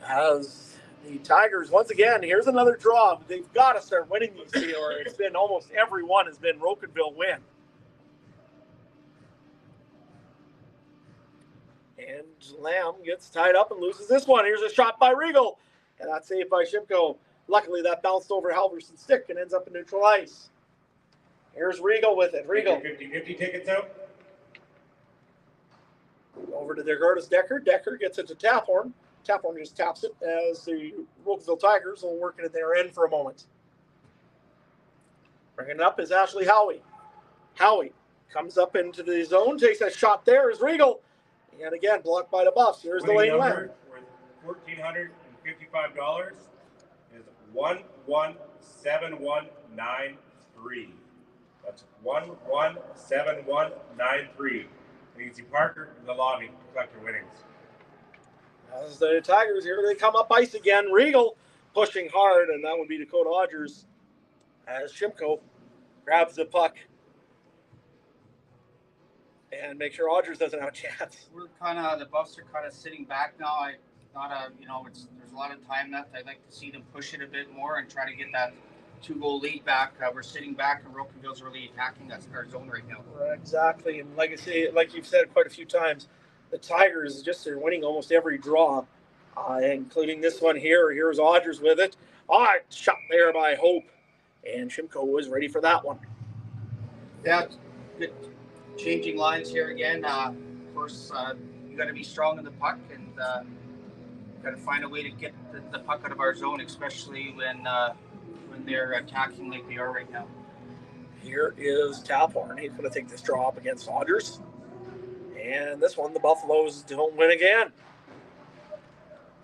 As the Tigers, once again, here's another draw. They've got to start winning these two, or it's been almost every one has been Rocanville win. And Lamb gets tied up and loses this one. Here's a shot by Regal. And that's saved by Shimko. Luckily, that bounced over Halverson's stick and ends up in neutral ice. Here's Regal with it. Regal. 50-50 tickets out. Over to Curtis Decker. Decker gets it to Taphorn. Taphorn just taps it as the Rocanville Tigers will work it at their end for a moment. Bringing it up is Ashley Howie. Howie comes up into the zone, takes a shot there is Regal. And again, blocked by the Buffs. Here's the lane left. Worth $1,455 is 117193. That's 117193. And you can see Parker in the lobby to collect your winnings. As the Tigers here, they come up ice again. Regal pushing hard, and that would be Dakota Odgers as Shimko grabs the puck and make sure Odgers doesn't have a chance. We're the Buffs are kind of sitting back now. There's a lot of time left. I'd like to see them push it a bit more and try to get that 2-goal lead back. We're sitting back, and Rocanville's really attacking our zone right now. Exactly, and like you've said quite a few times, the Tigers are winning almost every draw, including this one here. Here's Odgers with it. Shot there by Hope, and Shimko was ready for that one. Yeah, good changing lines here again. Of course, you got to be strong in the puck, and got to find a way to get the puck out of our zone, especially when they're attacking like they are right now. Here is Taphorn. He's going to take this draw up against Odgers. And this one, the Buffaloes don't win again.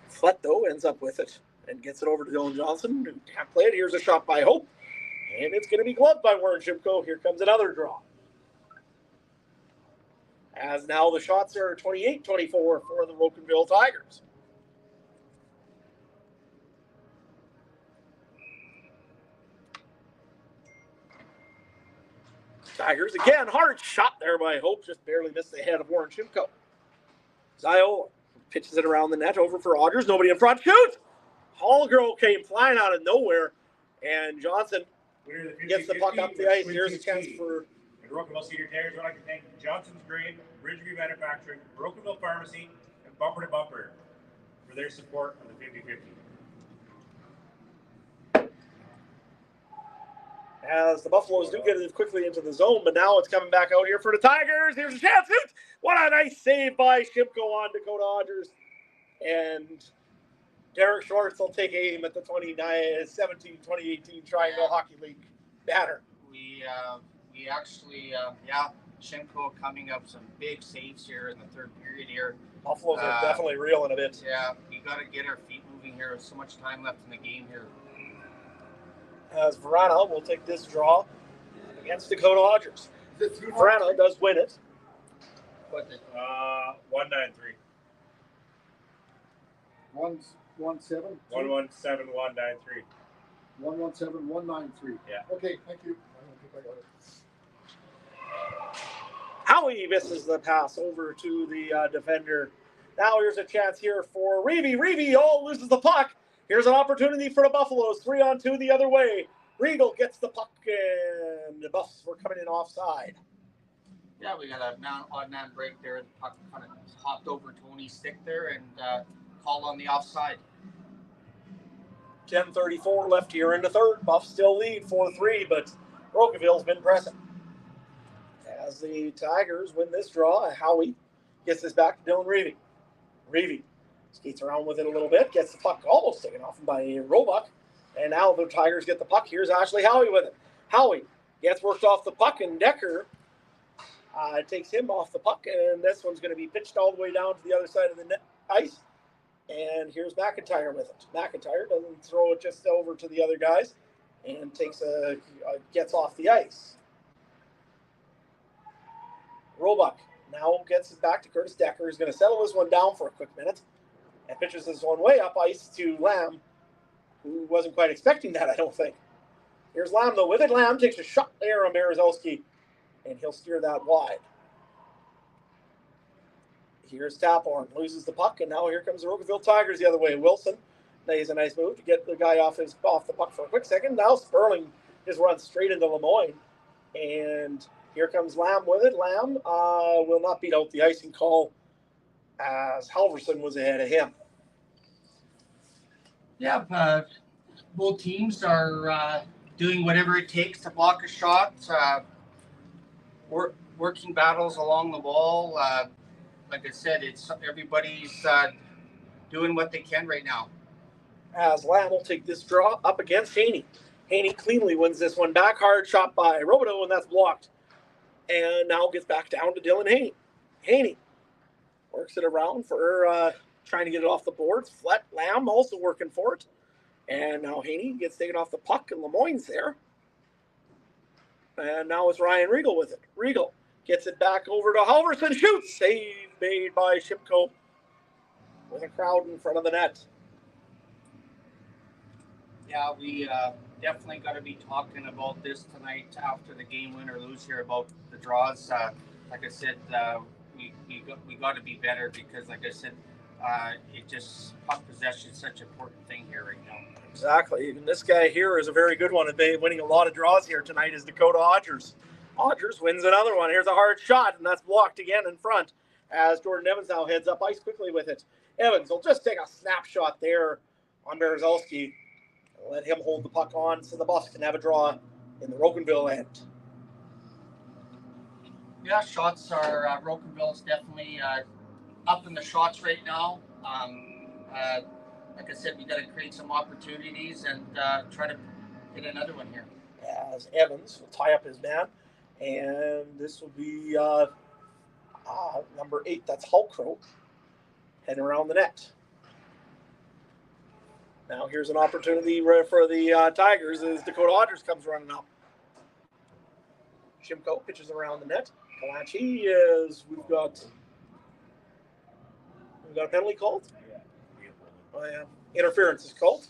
Flett, though, ends up with it and gets it over to Dylan Johnson, who can't play it. Here's a shot by Hope. And it's going to be gloved by Warren Shimko. Here comes another draw. As now the shots are 28-24 for the Rocanville Tigers. Tigers again, hard shot there by Hope, just barely missed the head of Warren Shimko. Ziola pitches it around the net over for Odgers, nobody in front, shoot! Hallgirl came flying out of nowhere, and Johnson gets the puck up the ice. Here's a chance for Rocanville Senior Tigers. I'd like to thank Johnson's Grain, Ridgeview Manufacturing, Rocanville Pharmacy, and Bumper to Bumper for their support on the 50-50. As the Buffaloes do get it quickly into the zone, but now it's coming back out here for the Tigers. Here's a chance. What a nice save by Shimko on Dakota Odgers. And Derek Schwartz will take aim at the 2017-2018 Triangle Hockey League banner. We actually, Shimko coming up some big saves here in the third period here. Buffaloes are definitely reeling a bit. Yeah, we got to get our feet moving here. There's so much time left in the game here. As Verana will take this draw against Dakota Odgers. Verana does win it. 193. 117. 117193. 117193. Yeah. Okay, thank you. I don't think I got it. Howie misses the pass over to the defender. Now here's a chance here for Reeve. Reeve loses the puck. Here's an opportunity for the Buffaloes. 3-on-2 the other way. Regal gets the puck, and the Buffs were coming in offside. Yeah, we got a odd man break there. The puck kind of hopped over Tony's stick there and called on the offside. 10:34 left here in the third. Buffs still lead 4-3, but Rocanville's been pressing. As the Tigers win this draw, Howie gets this back to Dylan Reeve. Reeve skates around with it a little bit, gets the puck almost taken off by Roebuck, and now the Tigers get the puck. Here's Ashley Howie with it. Howie gets worked off the puck, and Decker takes him off the puck, and this one's going to be pitched all the way down to the other side of the ice. And here's McIntyre with it. McIntyre doesn't throw it just over to the other guys, and gets off the ice. Roebuck now gets it back to Curtis Decker, who's going to settle this one down for a quick minute. And pitches this one way up ice to Lamb, who wasn't quite expecting that, I don't think. Here's Lamb, though, with it. Lamb takes a shot there on Berezowski, and he'll steer that wide. Here's Taphorn, loses the puck, and now here comes the Rocanville Tigers the other way. Wilson plays a nice move to get the guy off the puck for a quick second. Now Sperling just runs straight into Lemoyne, and here comes Lamb with it. Lamb will not beat out the icing call, as Halverson was ahead of him. Yeah, both teams are doing whatever it takes to block a shot, working battles along the wall. like I said, it's everybody's doing what they can right now. As Lamb will take this draw up against Haney. Haney cleanly wins this one back. Hard shot by Robideau, and that's blocked. And now gets back down to Dylan Haney. Haney works it around for trying to get it off the boards. Lamb also working for it. And now Haney gets taken off the puck, and Lemoyne's there. And now it's Ryan Regal with it. Regal gets it back over to Halverson. Shoots! Save made by Shipko with a crowd in front of the net. Yeah, we definitely got to be talking about this tonight after the game, win or lose here, about the draws. Like I said, we got to be better because, like I said, it just puck possession is such an important thing here right now. Exactly. And this guy here is a very good one. Winning a lot of draws here tonight is Dakota Odgers. Odgers wins another one. Here's a hard shot, and that's blocked again in front as Jordan Evans now heads up ice quickly with it. Evans will just take a snapshot there on Berezowski. Let him hold the puck on so the Buffs can have a draw in the Rocanville end. Yeah, shots are Rocanville's definitely up in the shots right now. Like I said, we got to create some opportunities and try to get another one here. As Evans will tie up his man, and this will be number 8. That's Hulkrow heading around the net. Now here's an opportunity for the Tigers as Dakota Odgers comes running up. Shimko pitches around the net. Kalachi is we've got a penalty called. Interference is called.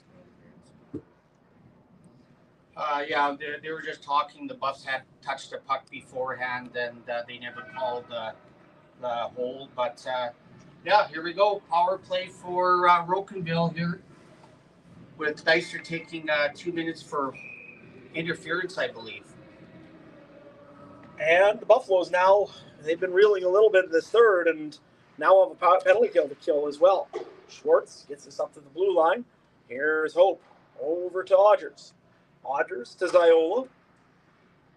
Yeah, they were just talking. The Buffs had touched the puck beforehand, and they never called the hold. But yeah, here we go. Power play for Rocanville here, with Dicer taking 2 minutes for interference, I believe. And the Buffaloes now, they've been reeling a little bit in this third, and now have a penalty kill to kill as well. Schwartz gets us up to the blue line. Here's Hope over to Odgers. Odgers to Ziola.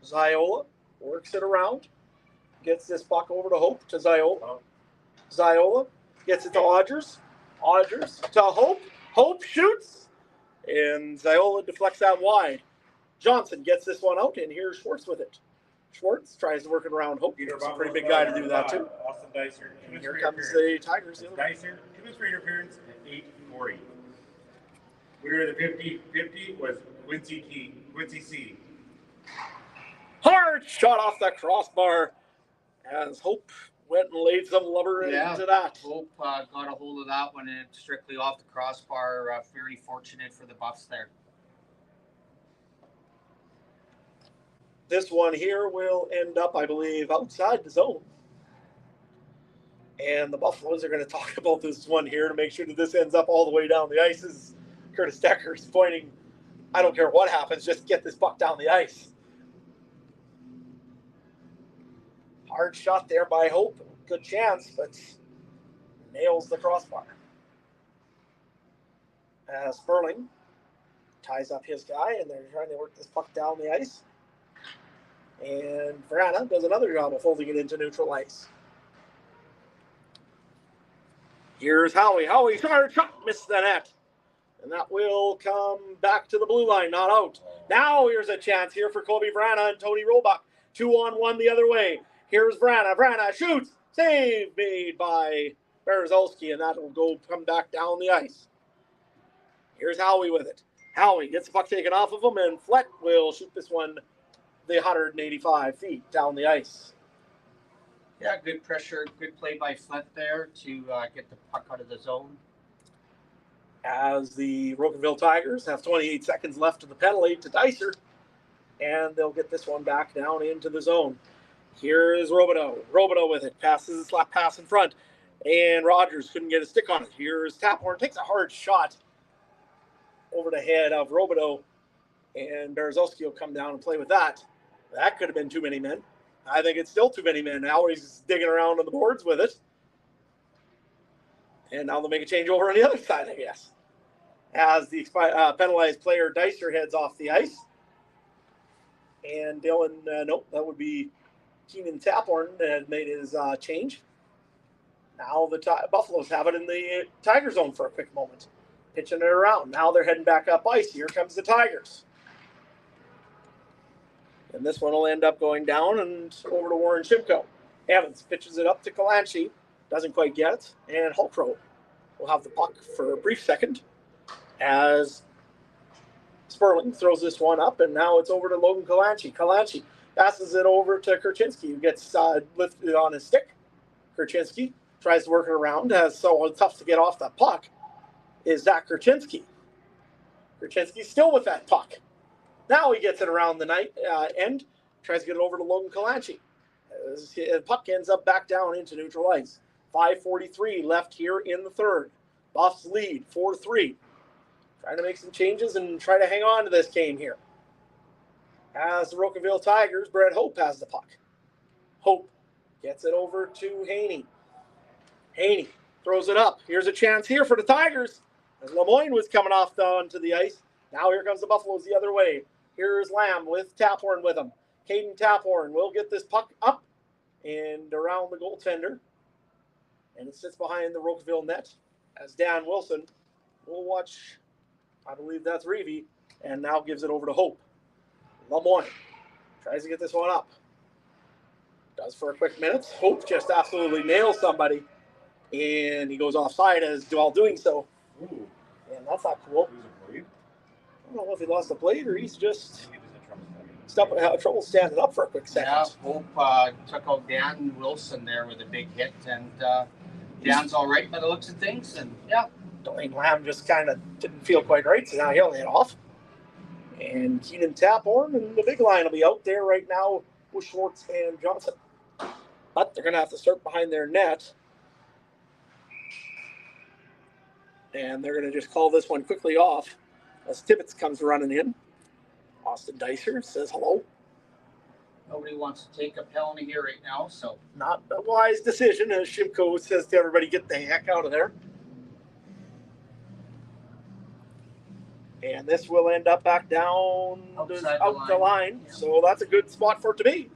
Ziola works it around. Gets this puck over to Hope to Ziola. Ziola gets it to Odgers. Odgers to Hope. Hope shoots. And Ziola deflects that wide. Johnson gets this one out, and here's Schwartz with it. Schwartz tries to work it around Hope. He's a pretty big guy to do that, too. Austin Dicer. And here comes the Tigers. Dicer, 2 minutes for interference at 8:40. Winner of the 50-50 was Quincy C. Hard shot off the crossbar as Hope went and laid some lubber into that. Hope got a hold of that one and strictly off the crossbar. Very fortunate for the Buffs there. This one here will end up, I believe, outside the zone. And the Buffaloes are going to talk about this one here to make sure that this ends up all the way down the ice. This is Curtis Decker's pointing, I don't care what happens, just get this puck down the ice. Hard shot there by Hope. Good chance, but nails the crossbar. As Sperling ties up his guy, and they're trying to work this puck down the ice. And Verana does another job of holding it into neutral ice. Here's Howie. Howie's hard shot, missed the net. And that will come back to the blue line, not out. Now here's a chance here for Colby Verana and Tony Roebuck. 2-on-1 the other way. Here's Verana. Verana shoots. Save made by Berezowski, and that will come back down the ice. Here's Howie with it. Howie gets the puck taken off of him, and Flett will shoot this one the 185 feet down the ice. Yeah, good pressure, good play by Flett there to get the puck out of the zone. As the Rocanville Tigers have 28 seconds left of the penalty to Dicer, and they'll get this one back down into the zone. Here is Robideau. Robideau with it. Passes a slap pass in front, and Rogers couldn't get a stick on it. Here's Taphorn. Takes a hard shot over the head of Robideau, and Berezowski will come down and play with that. That could have been too many men. I think it's still too many men. Now he's digging around on the boards with it. And now they'll make a change over on the other side, I guess. As the penalized player Dicer heads off the ice. And Dylan, nope, that would be Keenan Taphorn that had made his change. Now the Buffaloes have it in the Tiger zone for a quick moment. Pitching it around. Now they're heading back up ice. Here comes the Tigers. And this one will end up going down and over to Warren Shimko. Evans pitches it up to Kalanchi. Doesn't quite get it. And Hulkrow will have the puck for a brief second as Sperling throws this one up, and now it's over to Logan Kalanchi. Kalanchi passes it over to Kurchinski, who gets lifted on his stick. Kurchinski tries to work it around, as so tough to get off that puck is Zach Kurchinski. Kurchinski's still with that puck. Now he gets it around the end, tries to get it over to Logan Kalanchi. The puck ends up back down into neutral ice. 5:43 left here in the third. Buffs lead 4-3. Trying to make some changes and try to hang on to this game here. As the Rocanville Tigers, Brett Hope has the puck. Hope gets it over to Haney. Haney throws it up. Here's a chance here for the Tigers. As Lemoyne was coming off onto the ice. Now here comes the Buffaloes the other way. Here's Lamb with Taphorn with him. Caden Taphorn will get this puck up and around the goaltender. And it sits behind the Rocanville net as Dan Wilson will watch, I believe that's Reevy, and now gives it over to Hope. Lemoyne tries to get this one up. Does for a quick minute. Hope just absolutely nails somebody, and he goes offside while doing so. Ooh. And that's not cool. I don't know if he lost the blade or he's just had trouble standing up for a quick second. Yeah, Hope took out Dan Wilson there with a big hit, and Dan's all right by the looks of things. And yeah, Dwayne Lamb just kind of didn't feel quite right, so now he'll head off. And Keenan Taphorn and the big line will be out there right now with Schwartz and Johnson. But they're going to have to start behind their net. And they're going to just call this one quickly off as Tibbetts comes running in. Austin Dicer says hello. nobody wants to take a penalty here right now, so. Not a wise decision, as Shimko says to everybody, get the heck out of there. And this will end up back down out the line. Yeah. So that's a good spot for it to be.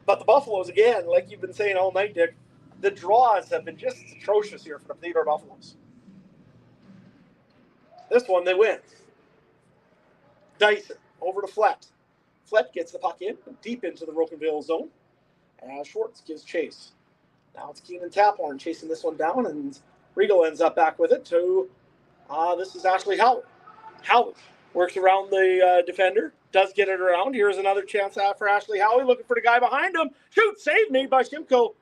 But the Buffaloes, again, like you've been saying all night, Dick, the draws have been just atrocious here for the Theodore Buffalos. This one, they win. Dyson over to Flett. Flett gets the puck in, deep into the Rocanville zone. And Schwartz gives chase. Now it's Keenan Taphorn chasing this one down, and Regal ends up back with it to, this is Ashley Howard. Howard works around the defender, does get it around. Here's another chance out for Ashley Howard, looking for the guy behind him. Shoot, save made by Shimko.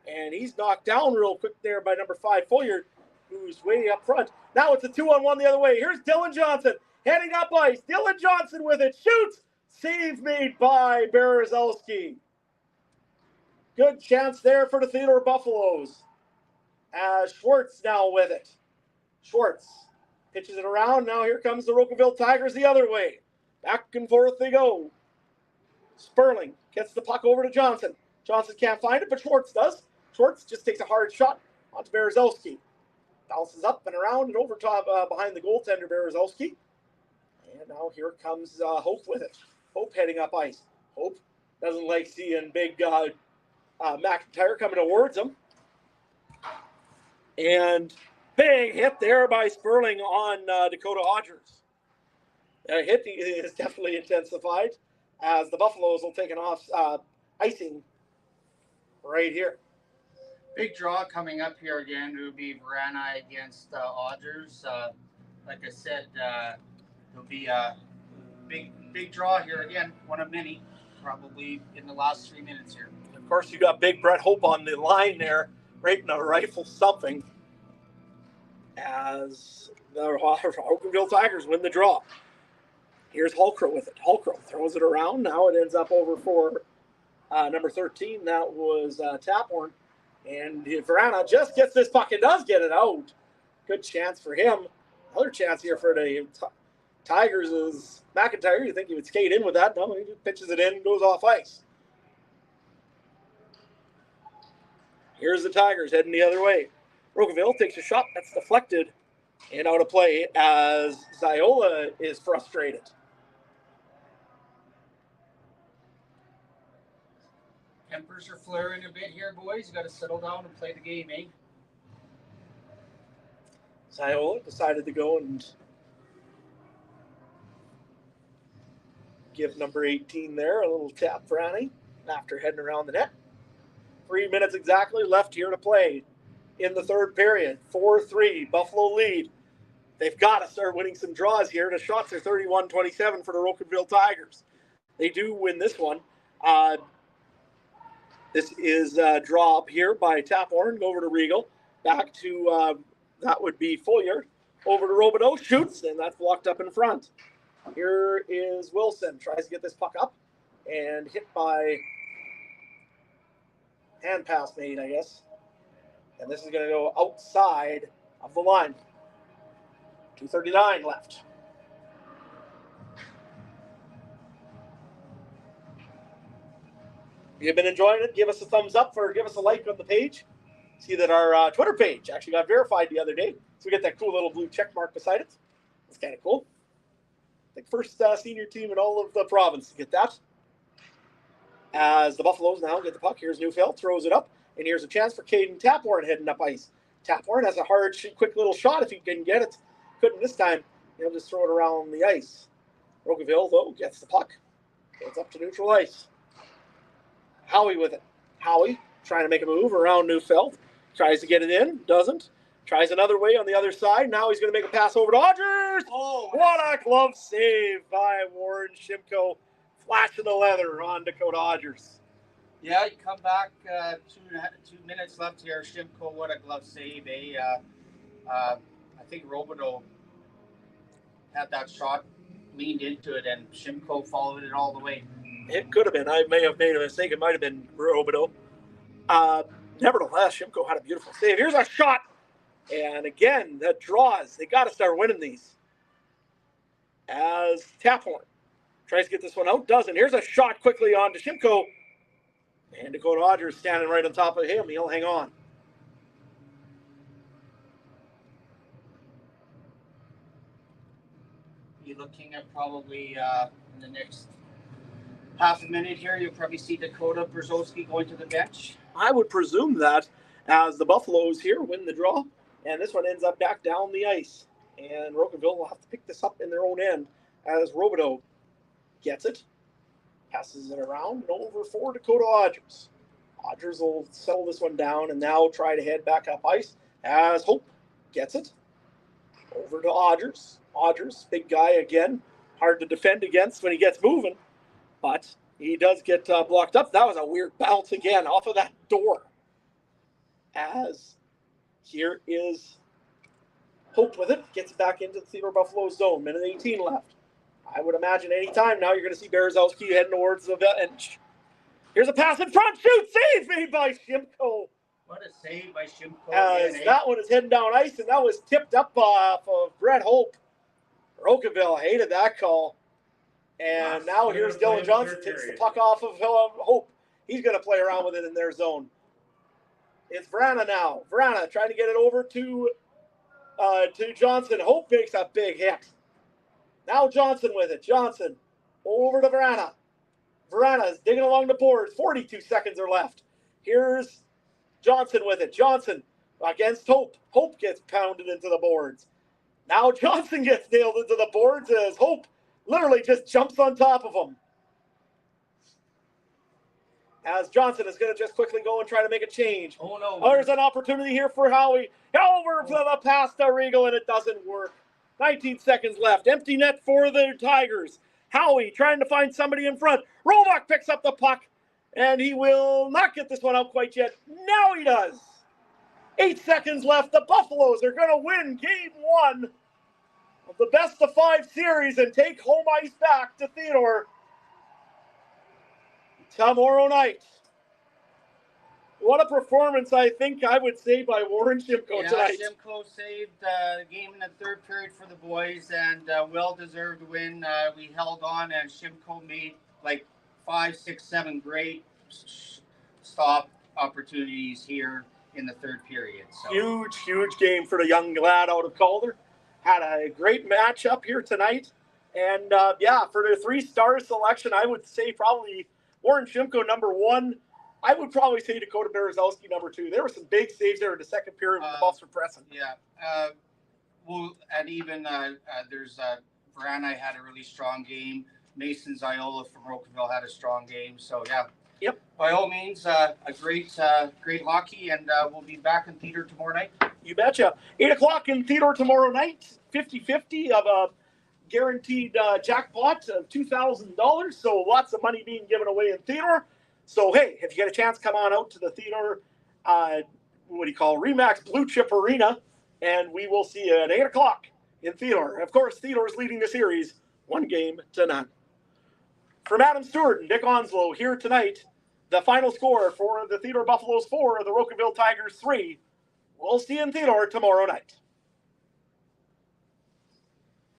And he's knocked down real quick there by number 5, Foyard, who's way up front. Now it's a 2-on-1 the other way. Here's Dylan Johnson heading up ice. Dylan Johnson with it. Shoots. Save made by Berezowski. Good chance there for the Theodore Buffalos. As Schwartz now with it. Schwartz pitches it around. Now here comes the Rocanville Tigers the other way. Back and forth they go. Sperling gets the puck over to Johnson. Johnson can't find it, but Schwartz does. Schwartz just takes a hard shot onto Berezowski. Bounces up and around and over top behind the goaltender, Berezowski. And now here comes Hope with it. Hope heading up ice. Hope doesn't like seeing big McIntyre coming towards him. And big hit there by Sperling on Dakota Hodgers. The hit is definitely intensified as the Buffaloes will take an off icing right here. Big draw coming up here again. It will be Verana against Odgers. Like I said, it'll be a big draw here again. One of many, probably in the last 3 minutes here. Of course, you got big Brett Hope on the line there, right in a rifle something, as the Rocanville Tigers win the draw. Here's Hulkrow with it. Hulkrow throws it around. Now it ends up over for number 13. That was Taphorn. And Verana just gets this puck and does get it out. Good chance for him. Another chance here for the Tigers is McIntyre. You think he would skate in with that? No, he just pitches it in and goes off ice. Here's the Tigers heading the other way. Rocanville takes a shot. That's deflected and out of play as Ziola is frustrated. Tempers are flaring a bit here, boys. You got to settle down and play the game, eh? Ziola decided to go and give number 18 there a little tap for Annie after heading around the net. 3 minutes exactly left here to play in the third period. 4-3, Buffalo lead. They've got to start winning some draws here. The shots are 31-27 for the Rocanville Tigers. They do win this one. This is a draw up here by Taphorn, over to Regal. Back to, that would be Folliard. Over to Robideau, shoots, and that's blocked up in front. Here is Wilson, tries to get this puck up, and hit by hand pass made, I guess. And this is going to go outside of the line. 2:39 left. If you've been enjoying it, give us a thumbs up or give us a like on the page. See that our Twitter page actually got verified the other day. So we get that cool little blue check mark beside it. That's kind of cool. The first senior team in all of the province to get that. As the Buffaloes now get the puck. Here's Neufeld, throws it up. And here's a chance for Caden Taphorn heading up ice. Taphorn has a hard, quick little shot if he can get it. Couldn't this time. He'll just throw it around the ice. Rocanville, though, gets the puck. It's up to neutral ice. Howie with it. Howie trying to make a move around Neufeld. Tries to get it in. Doesn't. Tries another way on the other side. Now he's going to make a pass over to Odgers. Oh, what a glove save by Warren Shimko. Flashing the leather on Dakota Odgers. Yeah, you come back, 2 minutes left here. Shimko, what a glove save, eh? I think Robideau had that shot, leaned into it, and Shimko followed it all the way. It could have been. I may have made a mistake. It might have been Robideau. Nevertheless, Shimko had a beautiful save. Here's a shot. And again, the draws. They got to start winning these. As Taphorn tries to get this one out, doesn't. Here's a shot quickly on to Shimko. And Dakota Odgers standing right on top of him. He'll hang on. You're looking at probably in the next half a minute here, you'll probably see Dakota Brzezowski going to the bench. I would presume that as the Buffaloes here win the draw. And this one ends up back down the ice. And Rocanville will have to pick this up in their own end as Robideau gets it. Passes it around and over for Dakota Odgers. Odgers will settle this one down and now try to head back up ice as Hope gets it. Over to Odgers. Odgers, big guy again. Hard to defend against when he gets moving. But he does get blocked up. That was a weird bounce again off of that door. As here is Hope with it. Gets back into the Theodore Buffalos zone. Minute 18 left. I would imagine any time now you're going to see Berezowski heading towards the bench. Here's a pass in front. Shoot! Save made by Shimko. What a save by Shimko. As that one is heading down ice, and that was tipped up off of Brett Hope. Rocanville hated that call. And now here's Dylan Johnson. Takes the puck off of Hope. He's going to play around with it in their zone. It's Vrana now. Vrana trying to get it over to Johnson. Hope makes a big hit. Now Johnson with it. Johnson over to Vrana. Vrana's digging along the boards. 42 seconds are left. Here's Johnson with it. Johnson against Hope. Hope gets pounded into the boards. Now Johnson gets nailed into the boards as Hope literally just jumps on top of him. As Johnson is going to just quickly go and try to make a change. Oh, no. Oh, there's an opportunity here for Howie. Over to the pass to Regal, and it doesn't work. 19 seconds left. Empty net for the Tigers. Howie trying to find somebody in front. Roebuck picks up the puck, and he will not get this one out quite yet. Now he does. 8 seconds left. The Buffaloes are going to win Game 1 of the best-of-5 series and take home ice back to Theodore tomorrow night. What a performance, I think I would say, by Warren Shimko tonight. Shimko saved the game in the third period for the boys, and well-deserved win. We held on, and Shimko made like 5, 6, 7 great stop opportunities here in the third period. So. Huge game for the young lad out of Calder. Had a great match up here tonight. And, for the 3-star selection, I would say probably Warren Shimko, number 1. I would probably say Dakota Berezowski, number 2. There were some big saves there in the second period when the Buffs were pressing. Yeah. Well, and even there's Verana had a really strong game. Mason Ziola from Rocanville had a strong game. So, yeah. Yep. By all means, a great hockey, and we'll be back in Theodore tomorrow night. You betcha. 8 o'clock in Theodore tomorrow night. 50-50 of a guaranteed jackpot of $2,000. So lots of money being given away in Theodore. So, hey, if you get a chance, come on out to the Theodore, Remax Blue Chip Arena, and we will see you at 8 o'clock in Theodore. Of course, Theodore's leading the series 1-0. From Adam Stewart and Dick Onslow here tonight, the final score for the Theodore Buffalos 4, the Rocanville Tigers 3. We'll see you in Theodore tomorrow night.